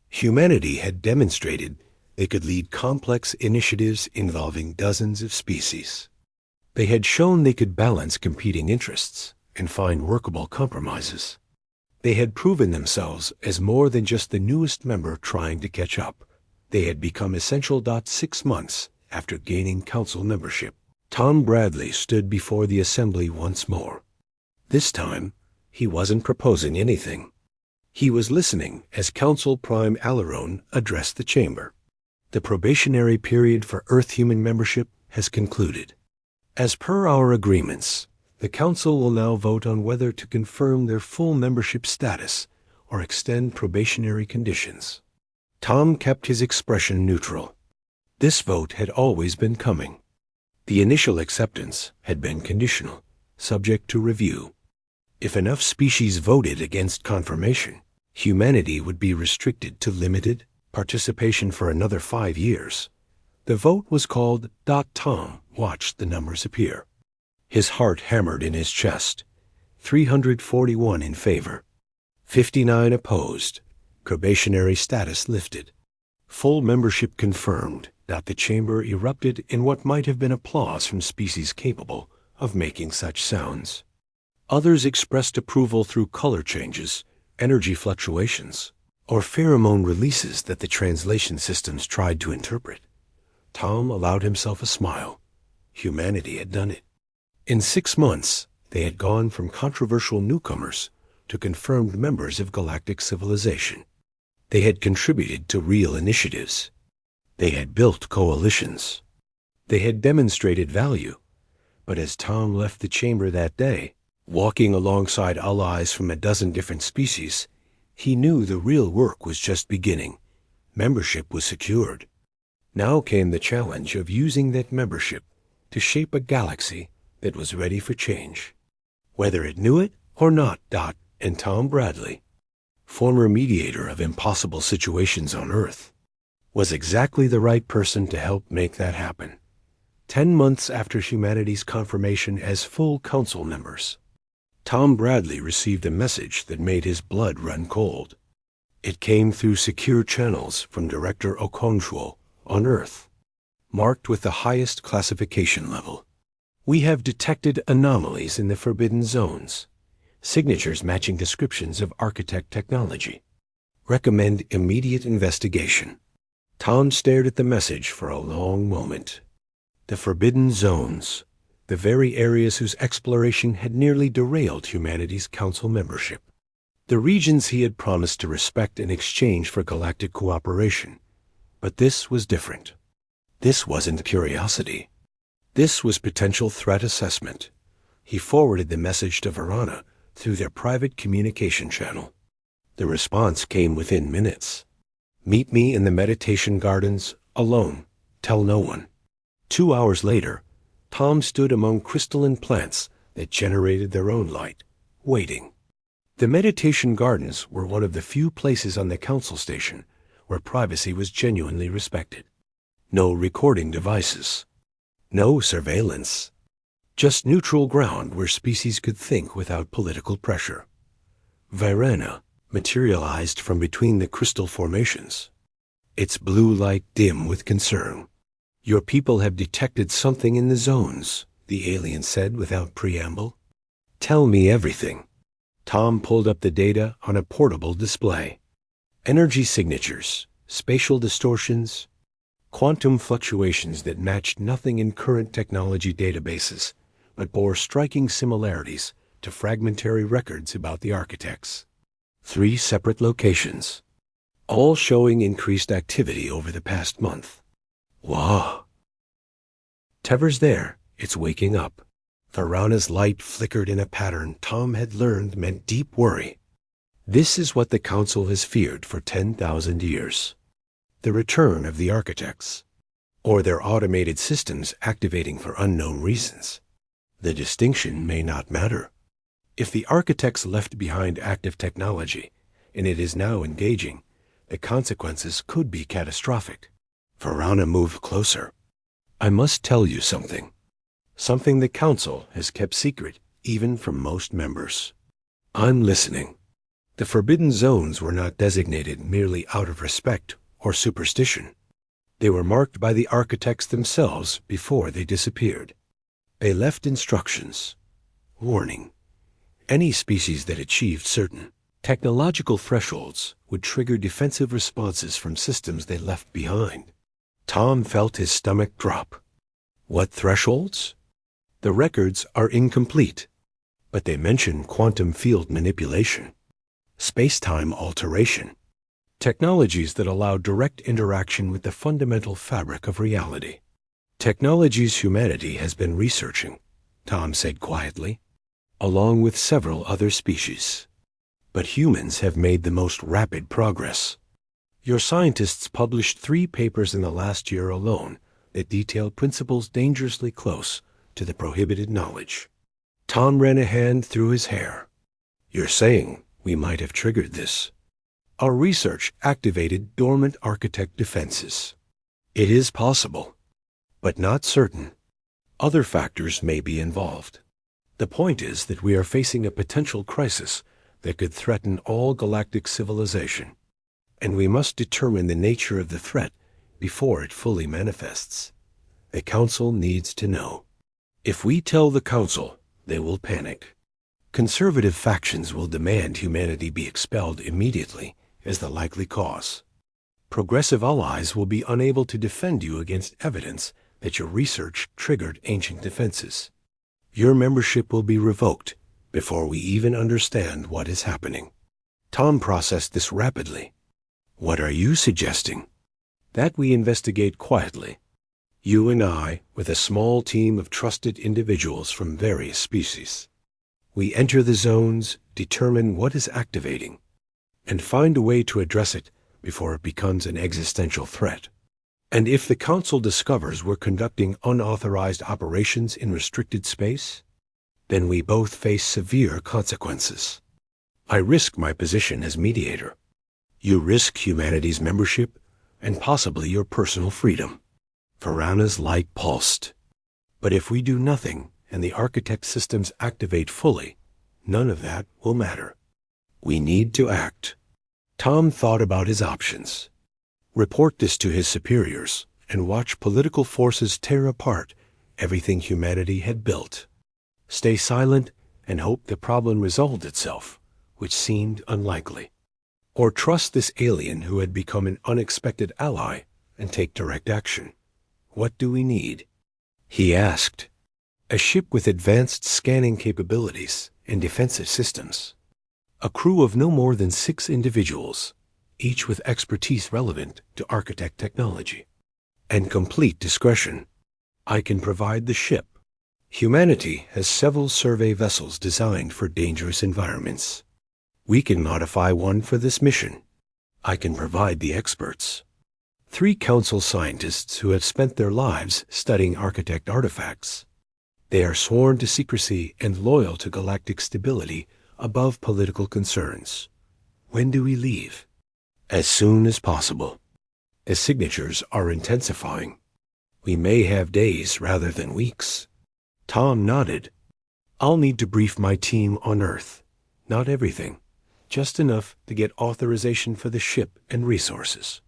Humanity had demonstrated they could lead complex initiatives involving dozens of species. They had shown they could balance competing interests and find workable compromises. They had proven themselves as more than just the newest member trying to catch up. They had become essential. 6 months after gaining Council membership, Tom Bradley stood before the Assembly once more. This time, he wasn't proposing anything. He was listening as Council Prime Alaron addressed the chamber. The probationary period for Earth-human membership has concluded. As per our agreements, the Council will now vote on whether to confirm their full membership status or extend probationary conditions. Tom kept his expression neutral. This vote had always been coming. The initial acceptance had been conditional, subject to review. If enough species voted against confirmation, humanity would be restricted to limited participation for another 5 years. The vote was called. Tom watched the numbers appear. His heart hammered in his chest. 341 in favor. 59 opposed. Probationary status lifted. Full membership confirmed. The chamber erupted in what might have been applause from species capable of making such sounds. Others expressed approval through color changes, energy fluctuations, or pheromone releases that the translation systems tried to interpret. Tom allowed himself a smile. Humanity had done it. In 6 months, they had gone from controversial newcomers to confirmed members of galactic civilization. They had contributed to real initiatives. They had built coalitions. They had demonstrated value. But as Tom left the chamber that day, walking alongside allies from a dozen different species, he knew the real work was just beginning. Membership was secured. Now came the challenge of using that membership to shape a galaxy that was ready for change. Whether it knew it or not, and Tom Bradley, former mediator of impossible situations on Earth, was exactly the right person to help make that happen. 10 months after humanity's confirmation as full Council members, Tom Bradley received a message that made his blood run cold. It came through secure channels from Director Okonjo on Earth, marked with the highest classification level. We have detected anomalies in the forbidden zones, signatures matching descriptions of architect technology. Recommend immediate investigation. Tom stared at the message for a long moment. The forbidden zones, the very areas whose exploration had nearly derailed humanity's council membership. The regions he had promised to respect in exchange for galactic cooperation. But this was different. This wasn't curiosity. This was potential threat assessment. He forwarded the message to Verana through their private communication channel. The response came within minutes. Meet me in the meditation gardens, alone. Tell no one. 2 hours later, Tom stood among crystalline plants that generated their own light, waiting. The meditation gardens were one of the few places on the council station where privacy was genuinely respected. No recording devices. No surveillance. Just neutral ground where species could think without political pressure. Verana materialized from between the crystal formations. Its blue light dim with concern. Your people have detected something in the zones, the alien said without preamble. Tell me everything. Tom pulled up the data on a portable display. Energy signatures, spatial distortions, quantum fluctuations that matched nothing in current technology databases, but bore striking similarities to fragmentary records about the architects. 3 separate locations, all showing increased activity over the past month. Wow. Tever's there. It's waking up. Verana's light flickered in a pattern Tom had learned meant deep worry. This is what the council has feared for 10,000 years. The return of the architects, or their automated systems activating for unknown reasons. The distinction may not matter. If the architects left behind active technology, and it is now engaging, the consequences could be catastrophic. Verana moved closer. I must tell you something. Something the council has kept secret, even from most members. I'm listening. The forbidden zones were not designated merely out of respect or superstition. They were marked by the architects themselves before they disappeared. They left instructions. Warning. Any species that achieved certain technological thresholds would trigger defensive responses from systems they left behind. Tom felt his stomach drop. What thresholds? The records are incomplete, but they mention quantum field manipulation, space-time alteration, technologies that allow direct interaction with the fundamental fabric of reality. Technologies humanity has been researching, Tom said quietly, along with several other species. But humans have made the most rapid progress. Your scientists published 3 papers in the last year alone that detailed principles dangerously close to the prohibited knowledge. Tom ran a hand through his hair. You're saying we might have triggered this. Our research activated dormant architect defenses. It is possible, but not certain. Other factors may be involved. The point is that we are facing a potential crisis that could threaten all galactic civilization, and we must determine the nature of the threat before it fully manifests. The Council needs to know. If we tell the Council, they will panic. Conservative factions will demand humanity be expelled immediately as the likely cause. Progressive allies will be unable to defend you against evidence that your research triggered ancient defenses. Your membership will be revoked before we even understand what is happening. Tom processed this rapidly. What are you suggesting? That we investigate quietly. You and I, with a small team of trusted individuals from various species. We enter the zones, determine what is activating, and find a way to address it before it becomes an existential threat. And if the Council discovers we're conducting unauthorized operations in restricted space, then we both face severe consequences. I risk my position as mediator. You risk humanity's membership and possibly your personal freedom. Verana's light pulsed. But if we do nothing and the architect systems activate fully, none of that will matter. We need to act. Tom thought about his options. Report this to his superiors and watch political forces tear apart everything humanity had built. Stay silent and hope the problem resolved itself, which seemed unlikely. Or trust this alien who had become an unexpected ally and take direct action. What do we need? He asked. A ship with advanced scanning capabilities and defensive systems. A crew of no more than 6 individuals, each with expertise relevant to architect technology. And complete discretion. I can provide the ship. Humanity has several survey vessels designed for dangerous environments. We can modify one for this mission. I can provide the experts. 3 council scientists who have spent their lives studying architect artifacts. They are sworn to secrecy and loyal to galactic stability above political concerns. When do we leave? As soon as possible. The signatures are intensifying. We may have days rather than weeks. Tom nodded. I'll need to brief my team on Earth. Not everything. Just enough to get authorization for the ship and resources.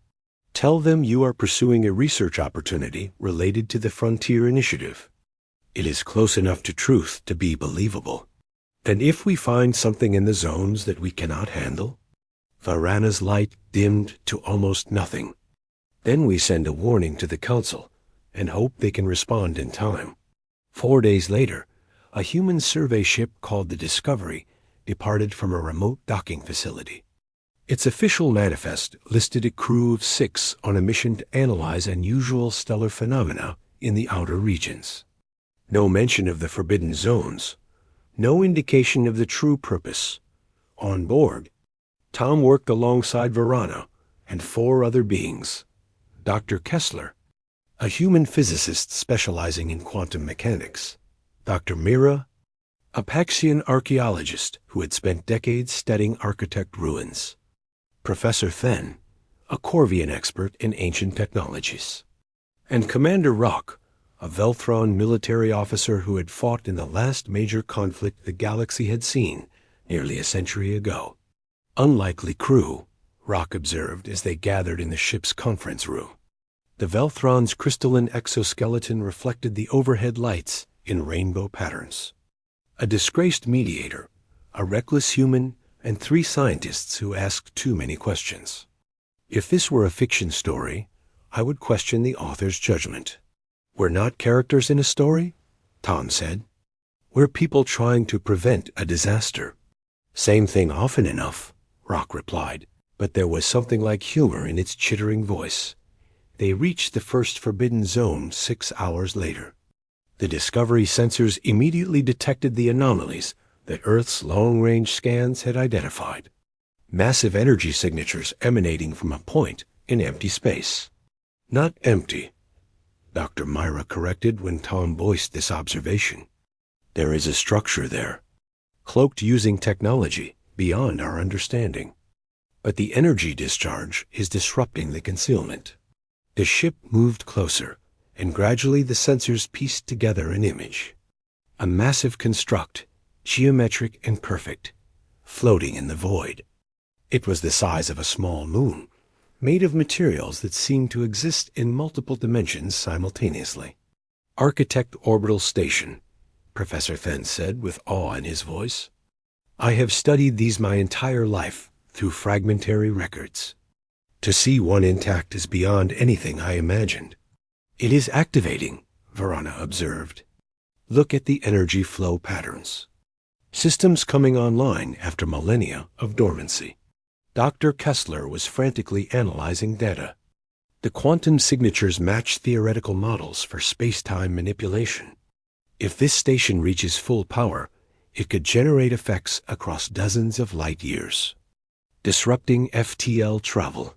Tell them you are pursuing a research opportunity related to the Frontier Initiative. It is close enough to truth to be believable. And if we find something in the zones that we cannot handle, Varana's light dimmed to almost nothing. Then we send a warning to the Council and hope they can respond in time. 4 days later, a human survey ship called the Discovery departed from a remote docking facility. Its official manifest listed a crew of 6 on a mission to analyze unusual stellar phenomena in the outer regions. No mention of the forbidden zones. No indication of the true purpose. On board, Tom worked alongside Varana and 4 other beings. Dr. Kessler, a human physicist specializing in quantum mechanics. Dr. Mira, a Paxian archaeologist who had spent decades studying architect ruins. Professor Fen, a Corvian expert in ancient technologies. And Commander Rock, a Velthron military officer who had fought in the last major conflict the galaxy had seen nearly a century ago. Unlikely crew, Rock observed as they gathered in the ship's conference room. The Velthron's crystalline exoskeleton reflected the overhead lights in rainbow patterns. A disgraced mediator, a reckless human, and 3 scientists who asked too many questions. If this were a fiction story, I would question the author's judgment. We're not characters in a story, Tom said. We're people trying to prevent a disaster. Same thing often enough, Rock replied, but there was something like humor in its chittering voice. They reached the first forbidden zone 6 hours later. The Discovery sensors immediately detected the anomalies that Earth's long-range scans had identified. Massive energy signatures emanating from a point in empty space. Not empty, Dr. Myra corrected when Tom voiced this observation. There is a structure there, cloaked using technology beyond our understanding. But the energy discharge is disrupting the concealment. The ship moved closer, and gradually the sensors pieced together an image. A massive construct, geometric and perfect, floating in the void. It was the size of a small moon, made of materials that seemed to exist in multiple dimensions simultaneously. Architect Orbital Station, Professor Fen said with awe in his voice. I have studied these my entire life through fragmentary records. To see one intact is beyond anything I imagined. It is activating, Varana observed. Look at the energy flow patterns. Systems coming online after millennia of dormancy. Dr. Kessler was frantically analyzing data. The quantum signatures match theoretical models for space-time manipulation. If this station reaches full power, it could generate effects across dozens of light years, disrupting FTL travel,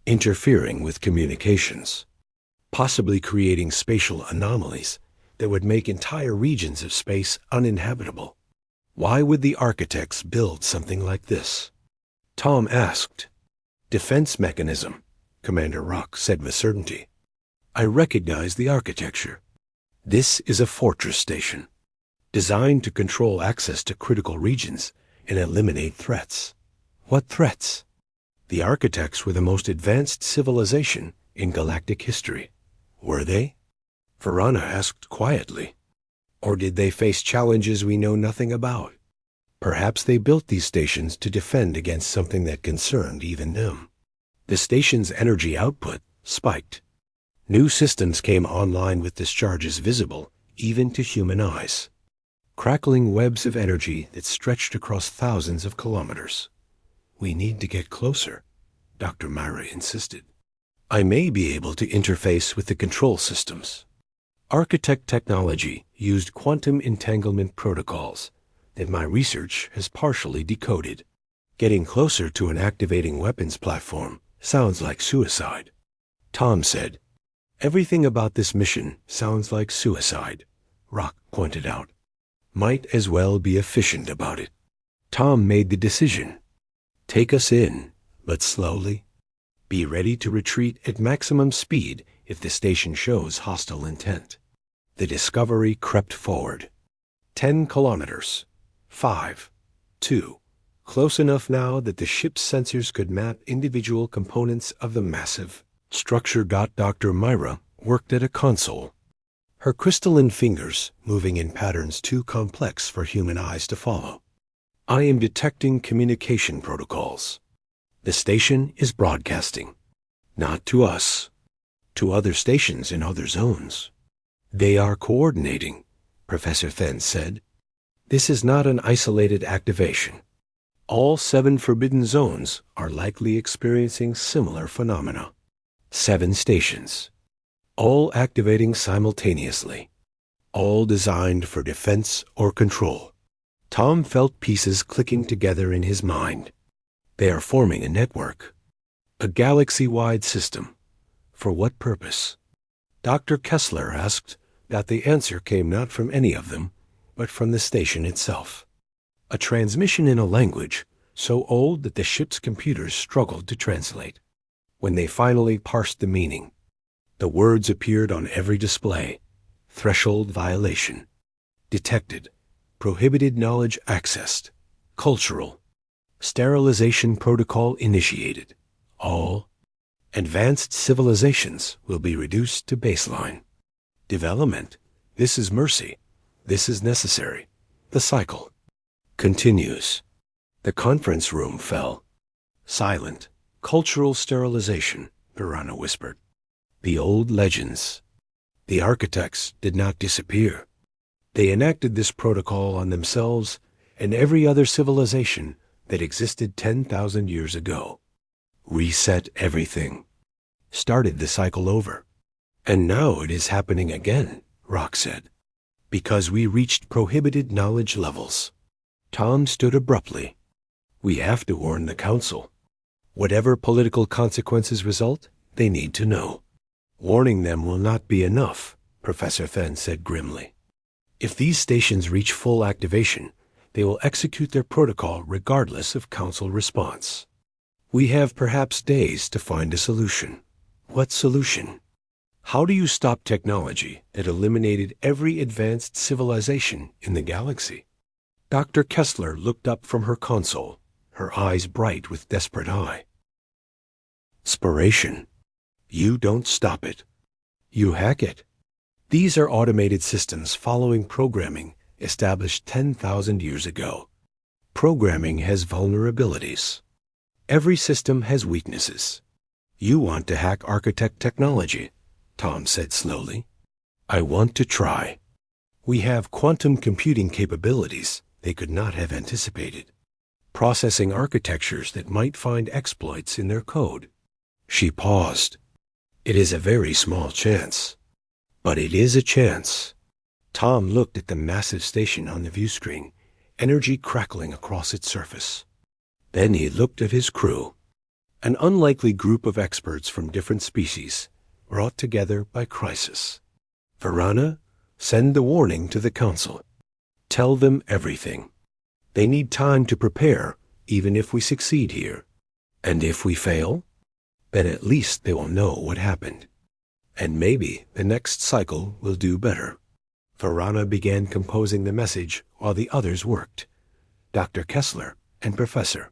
interfering with communications, possibly creating spatial anomalies that would make entire regions of space uninhabitable. Why would the architects build something like this? Tom asked. Defense mechanism, Commander Rock said with certainty. I recognize the architecture. This is a fortress station, designed to control access to critical regions and eliminate threats. What threats? The architects were the most advanced civilization in galactic history. Were they? Varana asked quietly. Or did they face challenges we know nothing about? Perhaps they built these stations to defend against something that concerned even them. The station's energy output spiked. New systems came online with discharges visible even to human eyes. Crackling webs of energy that stretched across thousands of kilometers. We need to get closer, Dr. Myra insisted. I may be able to interface with the control systems. Architect technology used quantum entanglement protocols that my research has partially decoded. Getting closer to an activating weapons platform sounds like suicide. Tom said. Everything about this mission sounds like suicide, Rock pointed out. Might as well be efficient about it. Tom made the decision. Take us in, but slowly. Be ready to retreat at maximum speed if the station shows hostile intent. The Discovery crept forward. 10 kilometers. 5. 2. Close enough now that the ship's sensors could map individual components of the massive structure. Dr. Myra worked at a console, her crystalline fingers moving in patterns too complex for human eyes to follow. I am detecting communication protocols. The station is broadcasting. Not to us. To other stations in other zones. They are coordinating, Professor Fenn said. This is not an isolated activation. All 7 forbidden zones are likely experiencing similar phenomena. 7 stations. All activating simultaneously. All designed for defense or control. Tom felt pieces clicking together in his mind. They are forming a network. A galaxy-wide system. For what purpose? Dr. Kessler asked that the answer came not from any of them, but from the station itself. A transmission in a language so old that the ship's computers struggled to translate. When they finally parsed the meaning, the words appeared on every display. Threshold violation. Detected. Prohibited knowledge accessed. Cultural. Sterilization protocol initiated. All advanced civilizations will be reduced to baseline. Development. This is mercy. This is necessary. The cycle continues. The conference room fell. Silent. Cultural sterilization, Piranha whispered. The old legends. The architects did not disappear. They enacted this protocol on themselves and every other civilization that existed 10,000 years ago. Reset everything. Started the cycle over. And now it is happening again, Rock said. Because we reached prohibited knowledge levels. Tom stood abruptly. We have to warn the Council. Whatever political consequences result, they need to know. Warning them will not be enough, Professor Fenn said grimly. If these stations reach full activation, they will execute their protocol regardless of Council response. We have perhaps days to find a solution. What solution? How do you stop technology that eliminated every advanced civilization in the galaxy? Dr. Kessler looked up from her console, her eyes bright with desperate eye. Spiration. You don't stop it. You hack it. These are automated systems following programming established 10,000 years ago. Programming has vulnerabilities. Every system has weaknesses. You want to hack architect technology, Tom said slowly. I want to try. We have quantum computing capabilities they could not have anticipated. Processing architectures that might find exploits in their code. She paused. It is a very small chance. But it is a chance. Tom looked at the massive station on the view screen, energy crackling across its surface. Then he looked at his crew. An unlikely group of experts from different species, brought together by crisis. Varana, send the warning to the Council. Tell them everything. They need time to prepare, even if we succeed here. And if we fail, then at least they will know what happened. And maybe the next cycle will do better. Varana began composing the message while the others worked. Dr. Kessler and Professor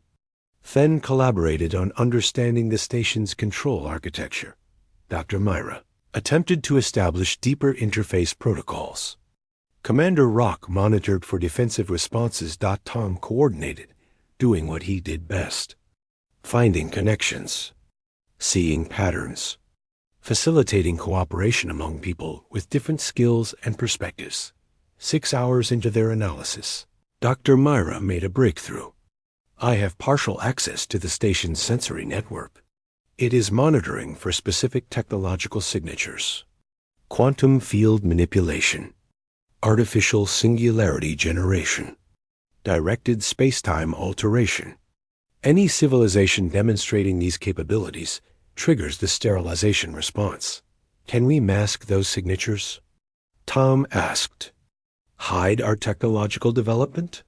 Fenn collaborated on understanding the station's control architecture. Dr. Myra attempted to establish deeper interface protocols. Commander Rock monitored for defensive responses. Tom coordinated, doing what he did best: finding connections, seeing patterns, facilitating cooperation among people with different skills and perspectives. 6 hours into their analysis, Dr. Myra made a breakthrough. I have partial access to the station's sensory network. It is monitoring for specific technological signatures: quantum field manipulation, artificial singularity generation, directed space-time alteration. Any civilization demonstrating these capabilities triggers the sterilization response. Can we mask those signatures? Tom asked. Hide our technological development?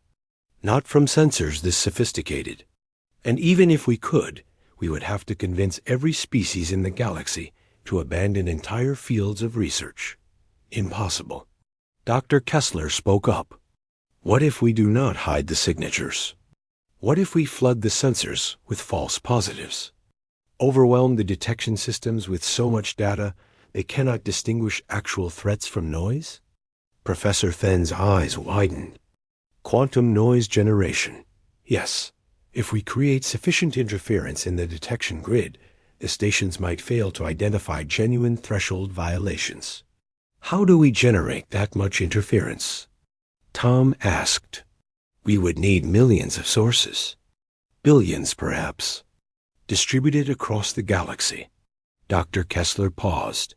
Not from sensors this sophisticated. And even if we could, we would have to convince every species in the galaxy to abandon entire fields of research. Impossible. Dr. Kessler spoke up. What if we do not hide the signatures? What if we flood the sensors with false positives? Overwhelm the detection systems with so much data they cannot distinguish actual threats from noise? Professor Fenn's eyes widened. Quantum noise generation. Yes, if we create sufficient interference in the detection grid, the stations might fail to identify genuine threshold violations. How do we generate that much interference? Tom asked. We would need millions of sources. Billions, perhaps. Distributed across the galaxy. Dr. Kessler paused.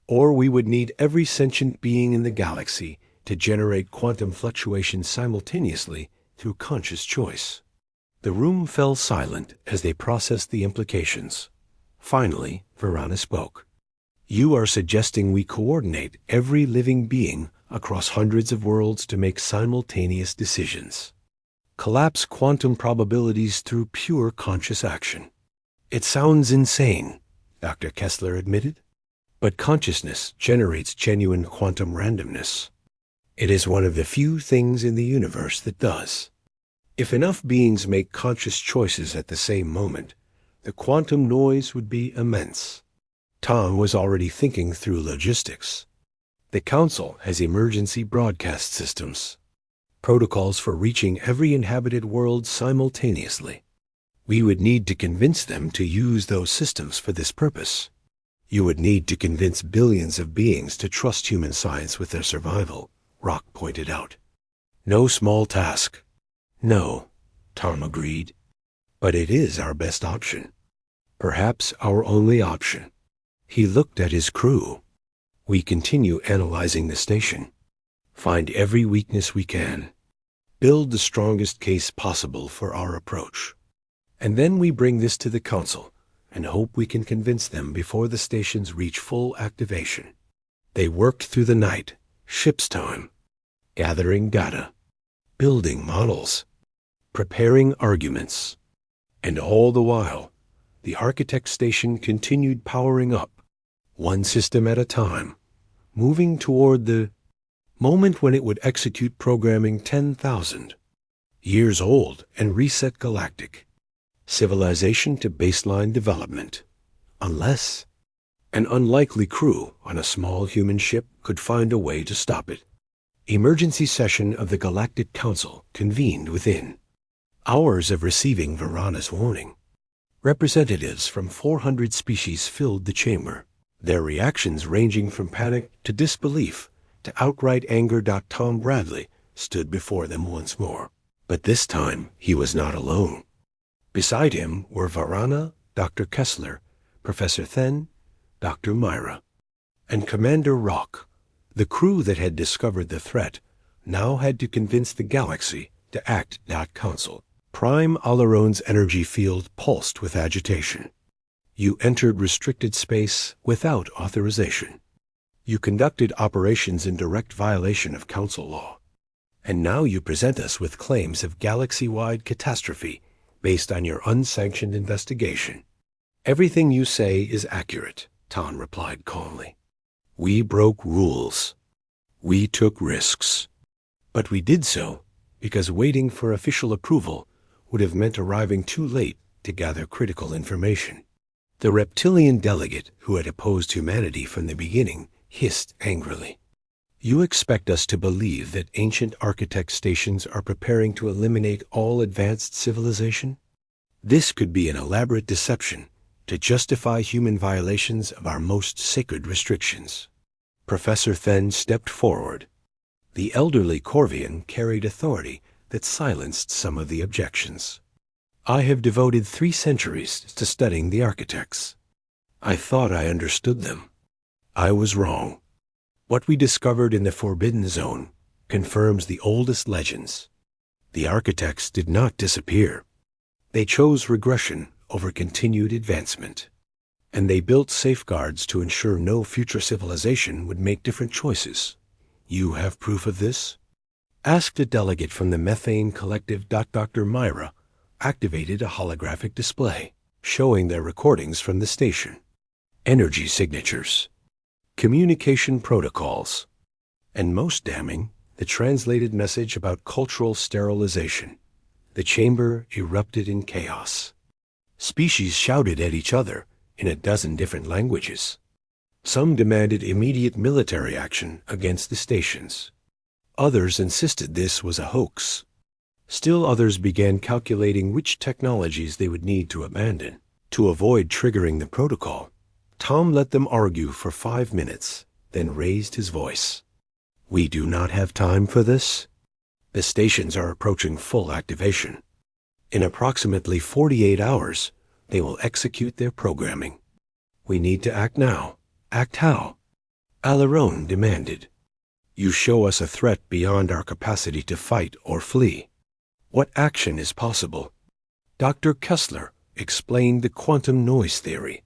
Or we would need every sentient being in the galaxy to generate quantum fluctuations simultaneously through conscious choice. The room fell silent as they processed the implications. Finally, Varana spoke. You are suggesting we coordinate every living being across hundreds of worlds to make simultaneous decisions. Collapse quantum probabilities through pure conscious action. It sounds insane, Dr. Kessler admitted. But consciousness generates genuine quantum randomness. It is one of the few things in the universe that does. If enough beings make conscious choices at the same moment, the quantum noise would be immense. Tom was already thinking through logistics. The Council has emergency broadcast systems, protocols for reaching every inhabited world simultaneously. We would need to convince them to use those systems for this purpose. You would need to convince billions of beings to trust human science with their survival, Rock pointed out. No small task. No, Tom agreed. But it is our best option. Perhaps our only option. He looked at his crew. We continue analyzing the station. Find every weakness we can. Build the strongest case possible for our approach. And then we bring this to the Council and hope we can convince them before the stations reach full activation. They worked through the night, ship's time, gathering data, building models, preparing arguments. And all the while, the Architect Station continued powering up, one system at a time, moving toward the moment when it would execute programming 10,000 years old and reset Galactic civilization to baseline development. Unless an unlikely crew on a small human ship could find a way to stop it. Emergency session of the Galactic Council convened within. Hours of receiving Varana's warning. Representatives from 400 species filled the chamber, their reactions ranging from panic to disbelief to outright anger. Tom Bradley stood before them once more. But this time he was not alone. Beside him were Varana, Dr. Kessler, Professor Then, Dr. Myra, and Commander Rock. The crew that had discovered the threat now had to convince the galaxy to act. Council. Prime Alaron's energy field pulsed with agitation. You entered restricted space without authorization. You conducted operations in direct violation of Council law. And now you present us with claims of galaxy-wide catastrophe based on your unsanctioned investigation. Everything you say is accurate, Tom replied calmly. We broke rules. We took risks. But we did so because waiting for official approval would have meant arriving too late to gather critical information. The reptilian delegate, who had opposed humanity from the beginning, hissed angrily. You expect us to believe that ancient architect stations are preparing to eliminate all advanced civilization? This could be an elaborate deception to justify human violations of our most sacred restrictions. Professor Then stepped forward. The elderly Corvian carried authority that silenced some of the objections. I have devoted 3 centuries to studying the architects. I thought I understood them. I was wrong. What we discovered in the Forbidden Zone confirms the oldest legends. The architects did not disappear. They chose regression over continued advancement. And they built safeguards to ensure no future civilization would make different choices. You have proof of this? Asked a delegate from the Methane Collective. Dr. Myra activated a holographic display showing their recordings from the station, energy signatures, communication protocols, and most damning, the translated message about cultural sterilization. The chamber erupted in chaos. Species shouted at each other in a dozen different languages. Some demanded immediate military action against the stations. Others insisted this was a hoax. Still others began calculating which technologies they would need to abandon. To avoid triggering the protocol, Tom let them argue for 5 minutes, then raised his voice. We do not have time for this. The stations are approaching full activation. In approximately 48 hours, they will execute their programming. We need to act now. Act how? Alarone demanded. You show us a threat beyond our capacity to fight or flee. What action is possible? Dr. Kessler explained the quantum noise theory,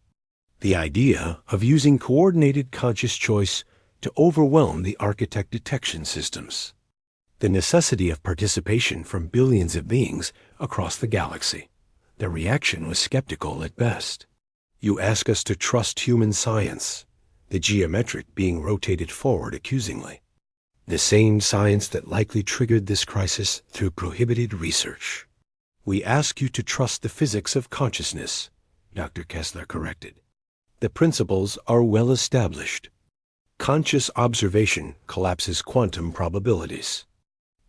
the idea of using coordinated conscious choice to overwhelm the architect detection systems, the necessity of participation from billions of beings across the galaxy. The reaction was skeptical at best. You ask us to trust human science, the geometric being rotated forward accusingly. The same science that likely triggered this crisis through prohibited research. We ask you to trust the physics of consciousness, Dr. Kessler corrected. The principles are well established. Conscious observation collapses quantum probabilities.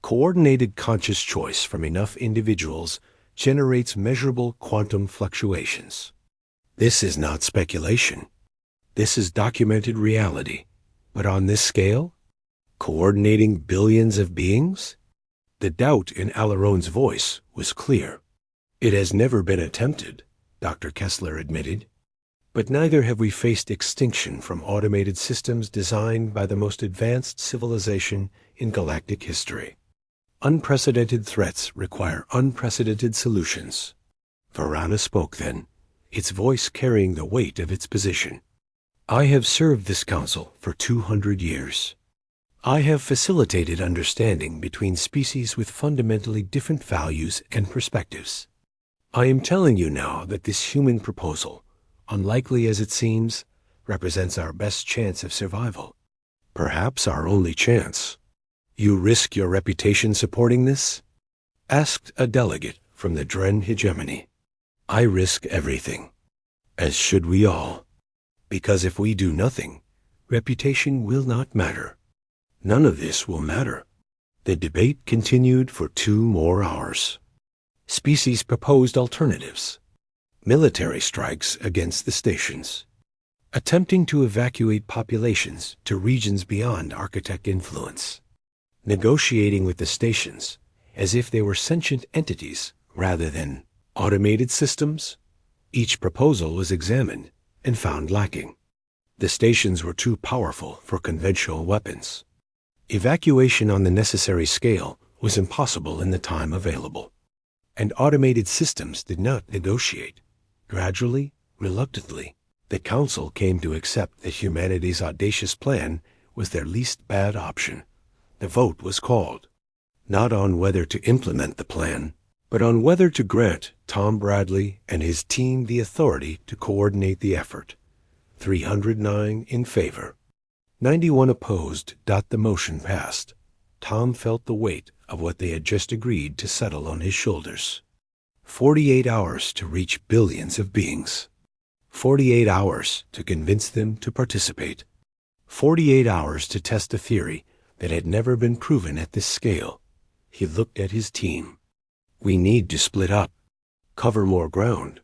Coordinated conscious choice from enough individuals generates measurable quantum fluctuations. This is not speculation. This is documented reality. But on this scale, coordinating billions of beings? The doubt in Alarone's voice was clear. It has never been attempted, Dr. Kessler admitted. But neither have we faced extinction from automated systems designed by the most advanced civilization in galactic history. Unprecedented threats require unprecedented solutions. Varana spoke then, its voice carrying the weight of its position. I have served this council for 200 years. I have facilitated understanding between species with fundamentally different values and perspectives. I am telling you now that this human proposal, unlikely as it seems, represents our best chance of survival. Perhaps our only chance. You risk your reputation supporting this? Asked a delegate from the Dren hegemony. I risk everything, as should we all. Because if we do nothing, reputation will not matter. None of this will matter. The debate continued for 2 more hours. Species proposed alternatives. Military strikes against the stations. Attempting to evacuate populations to regions beyond architect influence. Negotiating with the stations as if they were sentient entities rather than automated systems. Each proposal was examined and found lacking. The stations were too powerful for conventional weapons. Evacuation on the necessary scale was impossible in the time available. And automated systems did not negotiate. Gradually, reluctantly, the Council came to accept that humanity's audacious plan was their least bad option. The vote was called, not on whether to implement the plan, but on whether to grant Tom Bradley and his team the authority to coordinate the effort. 309 in favor. 91 opposed. The motion passed. Tom felt the weight of what they had just agreed to settle on his shoulders. 48 hours to reach billions of beings. 48 hours to convince them to participate. 48 hours to test a theory that had never been proven at this scale. He looked at his team. We need to split up, cover more ground.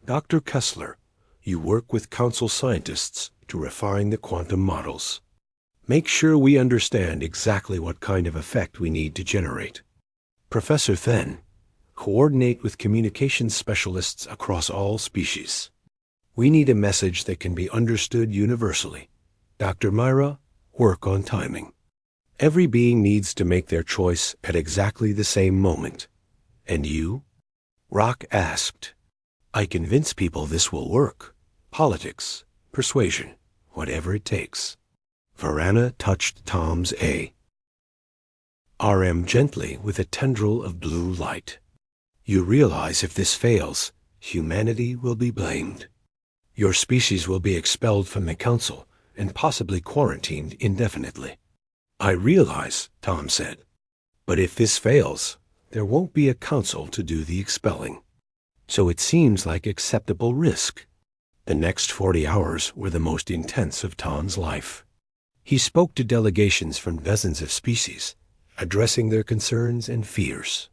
Dr. Kessler, you work with council scientists to refine the quantum models. Make sure we understand exactly what kind of effect we need to generate. Professor Then, coordinate with communications specialists across all species. We need a message that can be understood universally. Dr. Myra, work on timing. Every being needs to make their choice at exactly the same moment. And you? Rock asked. I convince people this will work. Politics, persuasion, whatever it takes. Varana touched Tom's RM gently with a tendril of blue light. You realize if this fails, humanity will be blamed. Your species will be expelled from the council and possibly quarantined indefinitely. I realize, Tom said. But if this fails, there won't be a council to do the expelling. So it seems like acceptable risk. The next 40 hours were the most intense of Tom's life. He spoke to delegations from dozens of species, addressing their concerns and fears.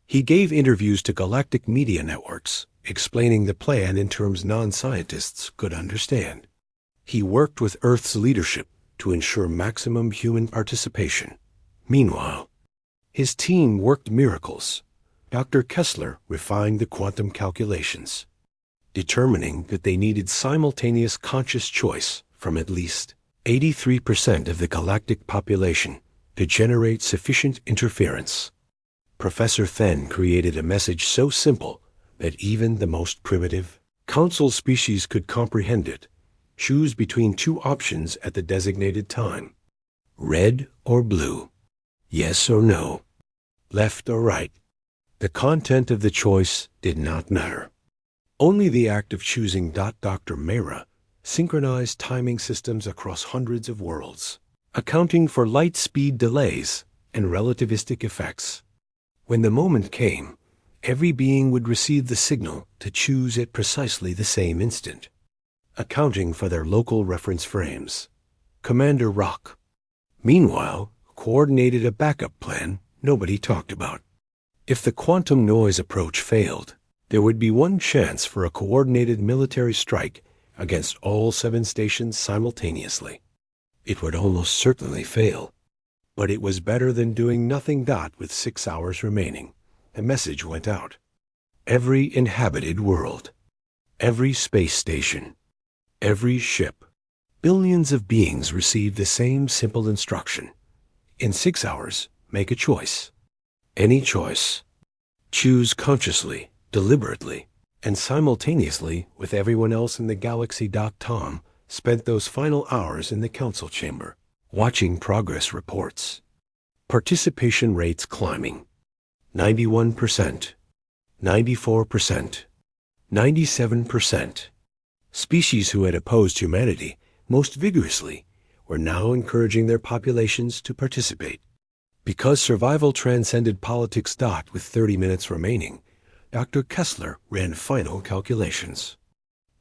He gave interviews to galactic media networks, explaining the plan in terms non-scientists could understand. He worked with Earth's leadership to ensure maximum human participation. Meanwhile, his team worked miracles. Dr. Kessler refined the quantum calculations, determining that they needed simultaneous conscious choice from at least 83% of the galactic population to generate sufficient interference. Professor Then created a message so simple that even the most primitive council species could comprehend it. Choose between two options at the designated time. Red or blue. Yes or no. Left or right. The content of the choice did not matter. Only the act of choosing. Dr. Mehra synchronized timing systems across hundreds of worlds, accounting for light speed delays and relativistic effects. When the moment came, every being would receive the signal to choose at precisely the same instant, accounting for their local reference frames. Commander Rock, meanwhile, coordinated a backup plan nobody talked about. If the quantum noise approach failed, there would be one chance for a coordinated military strike against all 7 stations simultaneously. It would almost certainly fail, but it was better than doing nothing. With 6 hours remaining, a message went out. Every inhabited world, every space station, every ship, billions of beings received the same simple instruction. In 6 hours, make a choice. Any choice. Choose consciously, deliberately, and simultaneously with everyone else in the galaxy. Tom spent those final hours in the council chamber, watching progress reports. Participation rates climbing. 91%, 94%, 97%. Species who had opposed humanity most vigorously were now encouraging their populations to participate. Because survival transcended politics. With 30 minutes remaining, Dr. Kessler ran final calculations.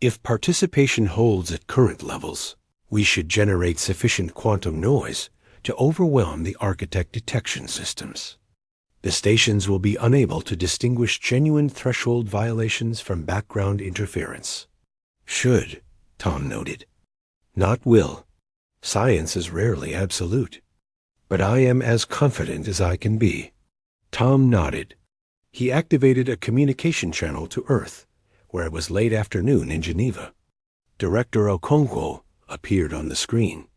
If participation holds at current levels, we should generate sufficient quantum noise to overwhelm the architect detection systems. The stations will be unable to distinguish genuine threshold violations from background interference. Should, Tom noted. Not will. Science is rarely absolute. But I am as confident as I can be. Tom nodded. He activated a communication channel to Earth, where it was late afternoon in Geneva. Director Okonkwo appeared on the screen.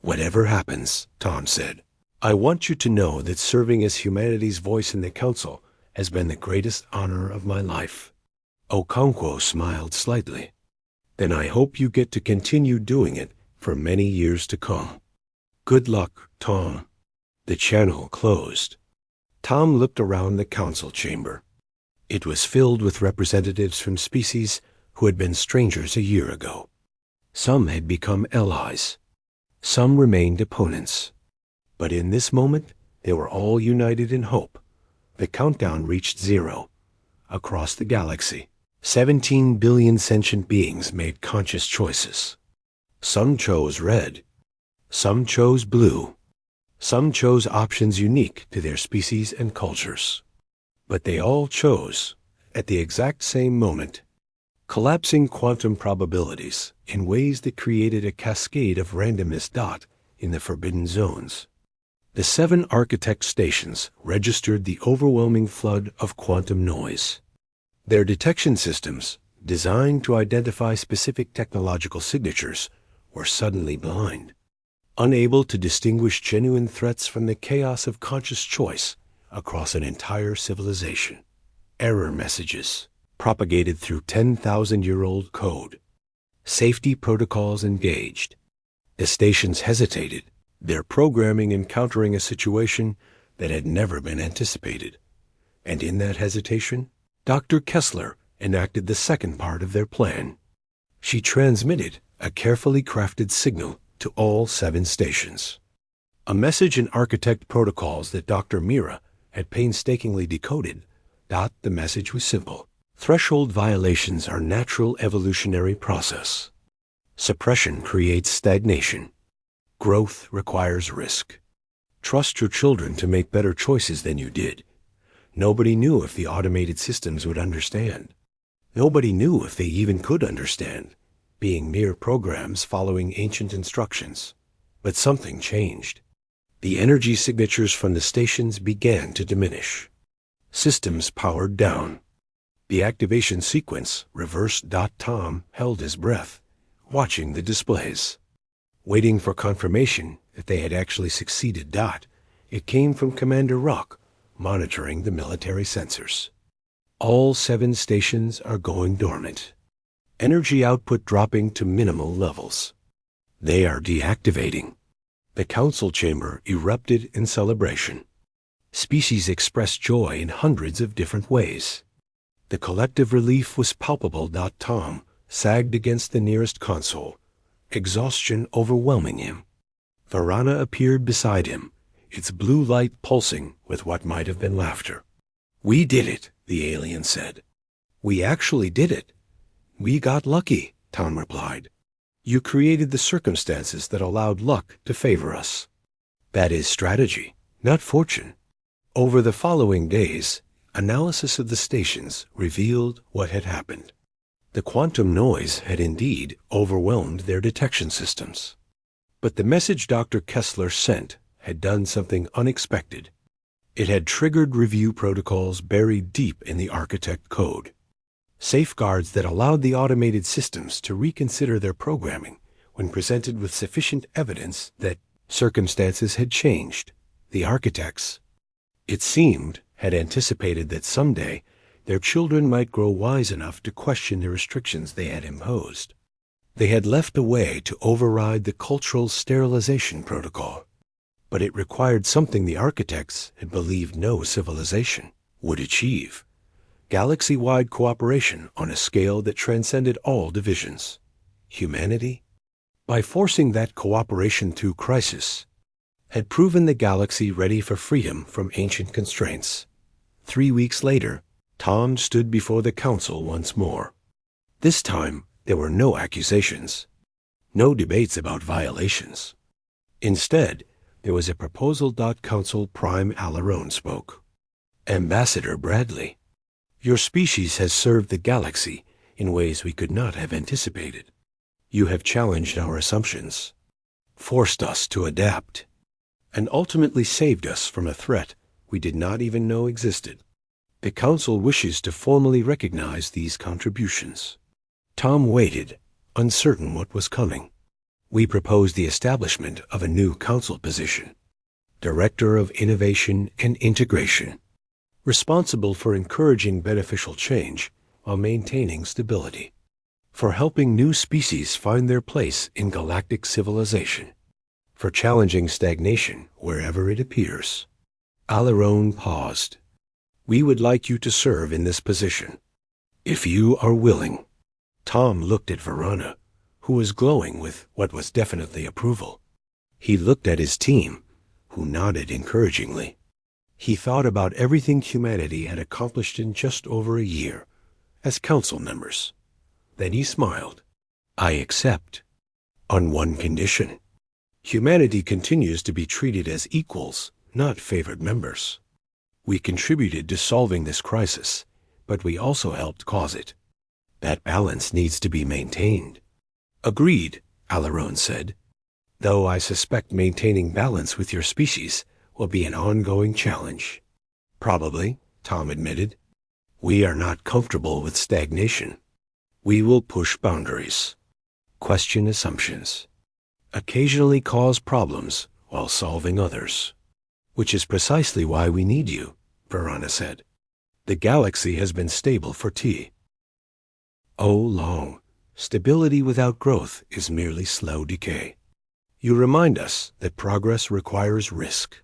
Whatever happens, Tom said, I want you to know that serving as humanity's voice in the council has been the greatest honor of my life. Okonkwo smiled slightly. Then I hope you get to continue doing it for many years to come. Good luck, Tom. The channel closed. Tom looked around the council chamber. It was filled with representatives from species who had been strangers a year ago. Some had become allies. Some remained opponents. But in this moment, they were all united in hope. The countdown reached 0. Across the galaxy, 17 billion sentient beings made conscious choices. Some chose red. Some chose blue. Some chose options unique to their species and cultures. But they all chose, at the exact same moment, collapsing quantum probabilities in ways that created a cascade of randomness in the forbidden zones. The 7 architect stations registered the overwhelming flood of quantum noise. Their detection systems, designed to identify specific technological signatures, were suddenly blind, unable to distinguish genuine threats from the chaos of conscious choice across an entire civilization. Error messages propagated through 10,000-year-old code. Safety protocols engaged. The stations hesitated, their programming encountering a situation that had never been anticipated. And in that hesitation, Dr. Kessler enacted the second part of their plan. She transmitted a carefully crafted signal to all 7 stations. A message in architect protocols that Dr. Mira had painstakingly decoded. The message was simple. Threshold violations are natural evolutionary process. Suppression creates stagnation. Growth requires risk. Trust your children to make better choices than you did. Nobody knew if the automated systems would understand. Nobody knew if they even could understand, being mere programs following ancient instructions. But something changed. The energy signatures from the stations began to diminish. Systems powered down. The activation sequence reversed. Tom held his breath, watching the displays, waiting for confirmation that they had actually succeeded. It came from Commander Rock, monitoring the military sensors. All 7 stations are going dormant. Energy output dropping to minimal levels. They are deactivating. The council chamber erupted in celebration. Species expressed joy in hundreds of different ways. The collective relief was palpable. Tom sagged against the nearest console, exhaustion overwhelming him. Varana appeared beside him, its blue light pulsing with what might have been laughter. "We did it," the alien said. "We actually did it. We got lucky," Tom replied. "You created the circumstances that allowed luck to favor us. That is strategy, not fortune." Over the following days, analysis of the stations revealed what had happened. The quantum noise had indeed overwhelmed their detection systems. But the message Dr. Kessler sent had done something unexpected. It had triggered review protocols buried deep in the architect code. Safeguards that allowed the automated systems to reconsider their programming when presented with sufficient evidence that circumstances had changed. The architects, it seemed, had anticipated that someday their children might grow wise enough to question the restrictions they had imposed. They had left a way to override the cultural sterilization protocol, but it required something the architects had believed no civilization would achieve: galaxy-wide cooperation on a scale that transcended all divisions. Humanity, by forcing that cooperation through crisis, had proven the galaxy ready for freedom from ancient constraints. 3 weeks later, Tom stood before the council once more. This time, there were no accusations, no debates about violations. Instead, there was a proposal. Council Prime Alarone spoke. "Ambassador Bradley, your species has served the galaxy in ways we could not have anticipated. You have challenged our assumptions, forced us to adapt, and ultimately saved us from a threat we did not even know existed. The Council wishes to formally recognize these contributions." Tom waited, uncertain what was coming. "We propose the establishment of a new Council position, Director of Innovation and Integration, responsible for encouraging beneficial change while maintaining stability, for helping new species find their place in galactic civilization, for challenging stagnation wherever it appears." Alarone paused. "We would like you to serve in this position, if you are willing." Tom looked at Varana, who was glowing with what was definitely approval. He looked at his team, who nodded encouragingly. He thought about everything humanity had accomplished in just over a year, as council members. Then he smiled. I accept. On one condition. Humanity continues to be treated as equals, not favored members. We contributed to solving this crisis, but we also helped cause it. That balance needs to be maintained. Agreed, Alaron said. Though I suspect maintaining balance with your species will be an ongoing challenge. Probably, Tom admitted. We are not comfortable with stagnation. We will push boundaries, question assumptions, occasionally cause problems while solving others. Which is precisely why we need you, Verana said. The galaxy has been stable for oh long. Stability without growth is merely slow decay. You remind us that progress requires risk.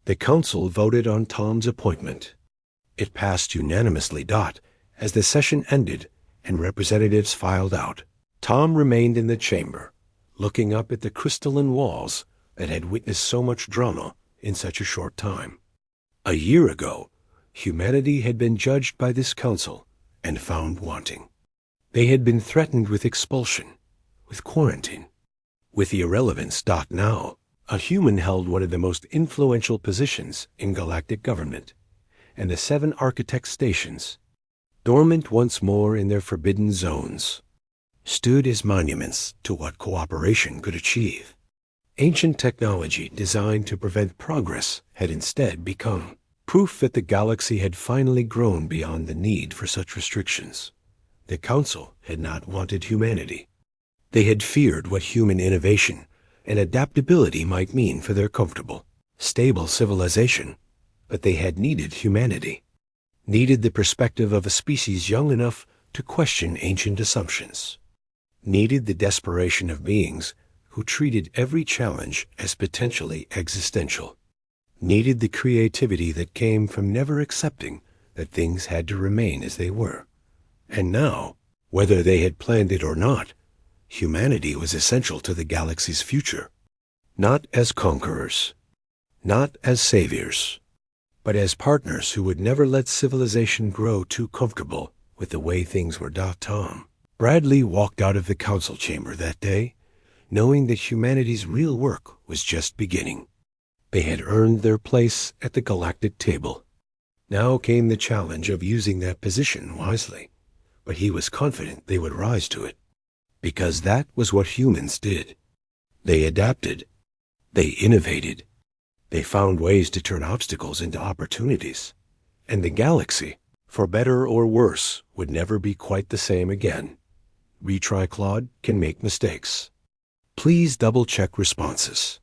The council voted on Tom's appointment. It passed unanimously. As the session ended and representatives filed out, Tom remained in the chamber, looking up at the crystalline walls that had witnessed so much drama in such a short time. A year ago, humanity had been judged by this council and found wanting. They had been threatened with expulsion, with quarantine, with irrelevance. Now, a human held one of the most influential positions in galactic government, and the 7 architect stations, dormant once more in their forbidden zones, stood as monuments to what cooperation could achieve. Ancient technology designed to prevent progress had instead become proof that the galaxy had finally grown beyond the need for such restrictions. The council had not wanted humanity. They had feared what human innovation and adaptability might mean for their comfortable, stable civilization, but they had needed humanity, needed the perspective of a species young enough to question ancient assumptions, needed the desperation of beings who treated every challenge as potentially existential, needed the creativity that came from never accepting that things had to remain as they were. And now, whether they had planned it or not, humanity was essential to the galaxy's future, not as conquerors, not as saviors, but as partners who would never let civilization grow too comfortable with the way things were. Tom Bradley walked out of the council chamber that day, knowing that humanity's real work was just beginning. They had earned their place at the galactic table. Now came the challenge of using that position wisely, but he was confident they would rise to it, because that was what humans did. They adapted. They innovated. They found ways to turn obstacles into opportunities. And the galaxy, for better or worse, would never be quite the same again. Retry Claude can make mistakes. Please double-check responses.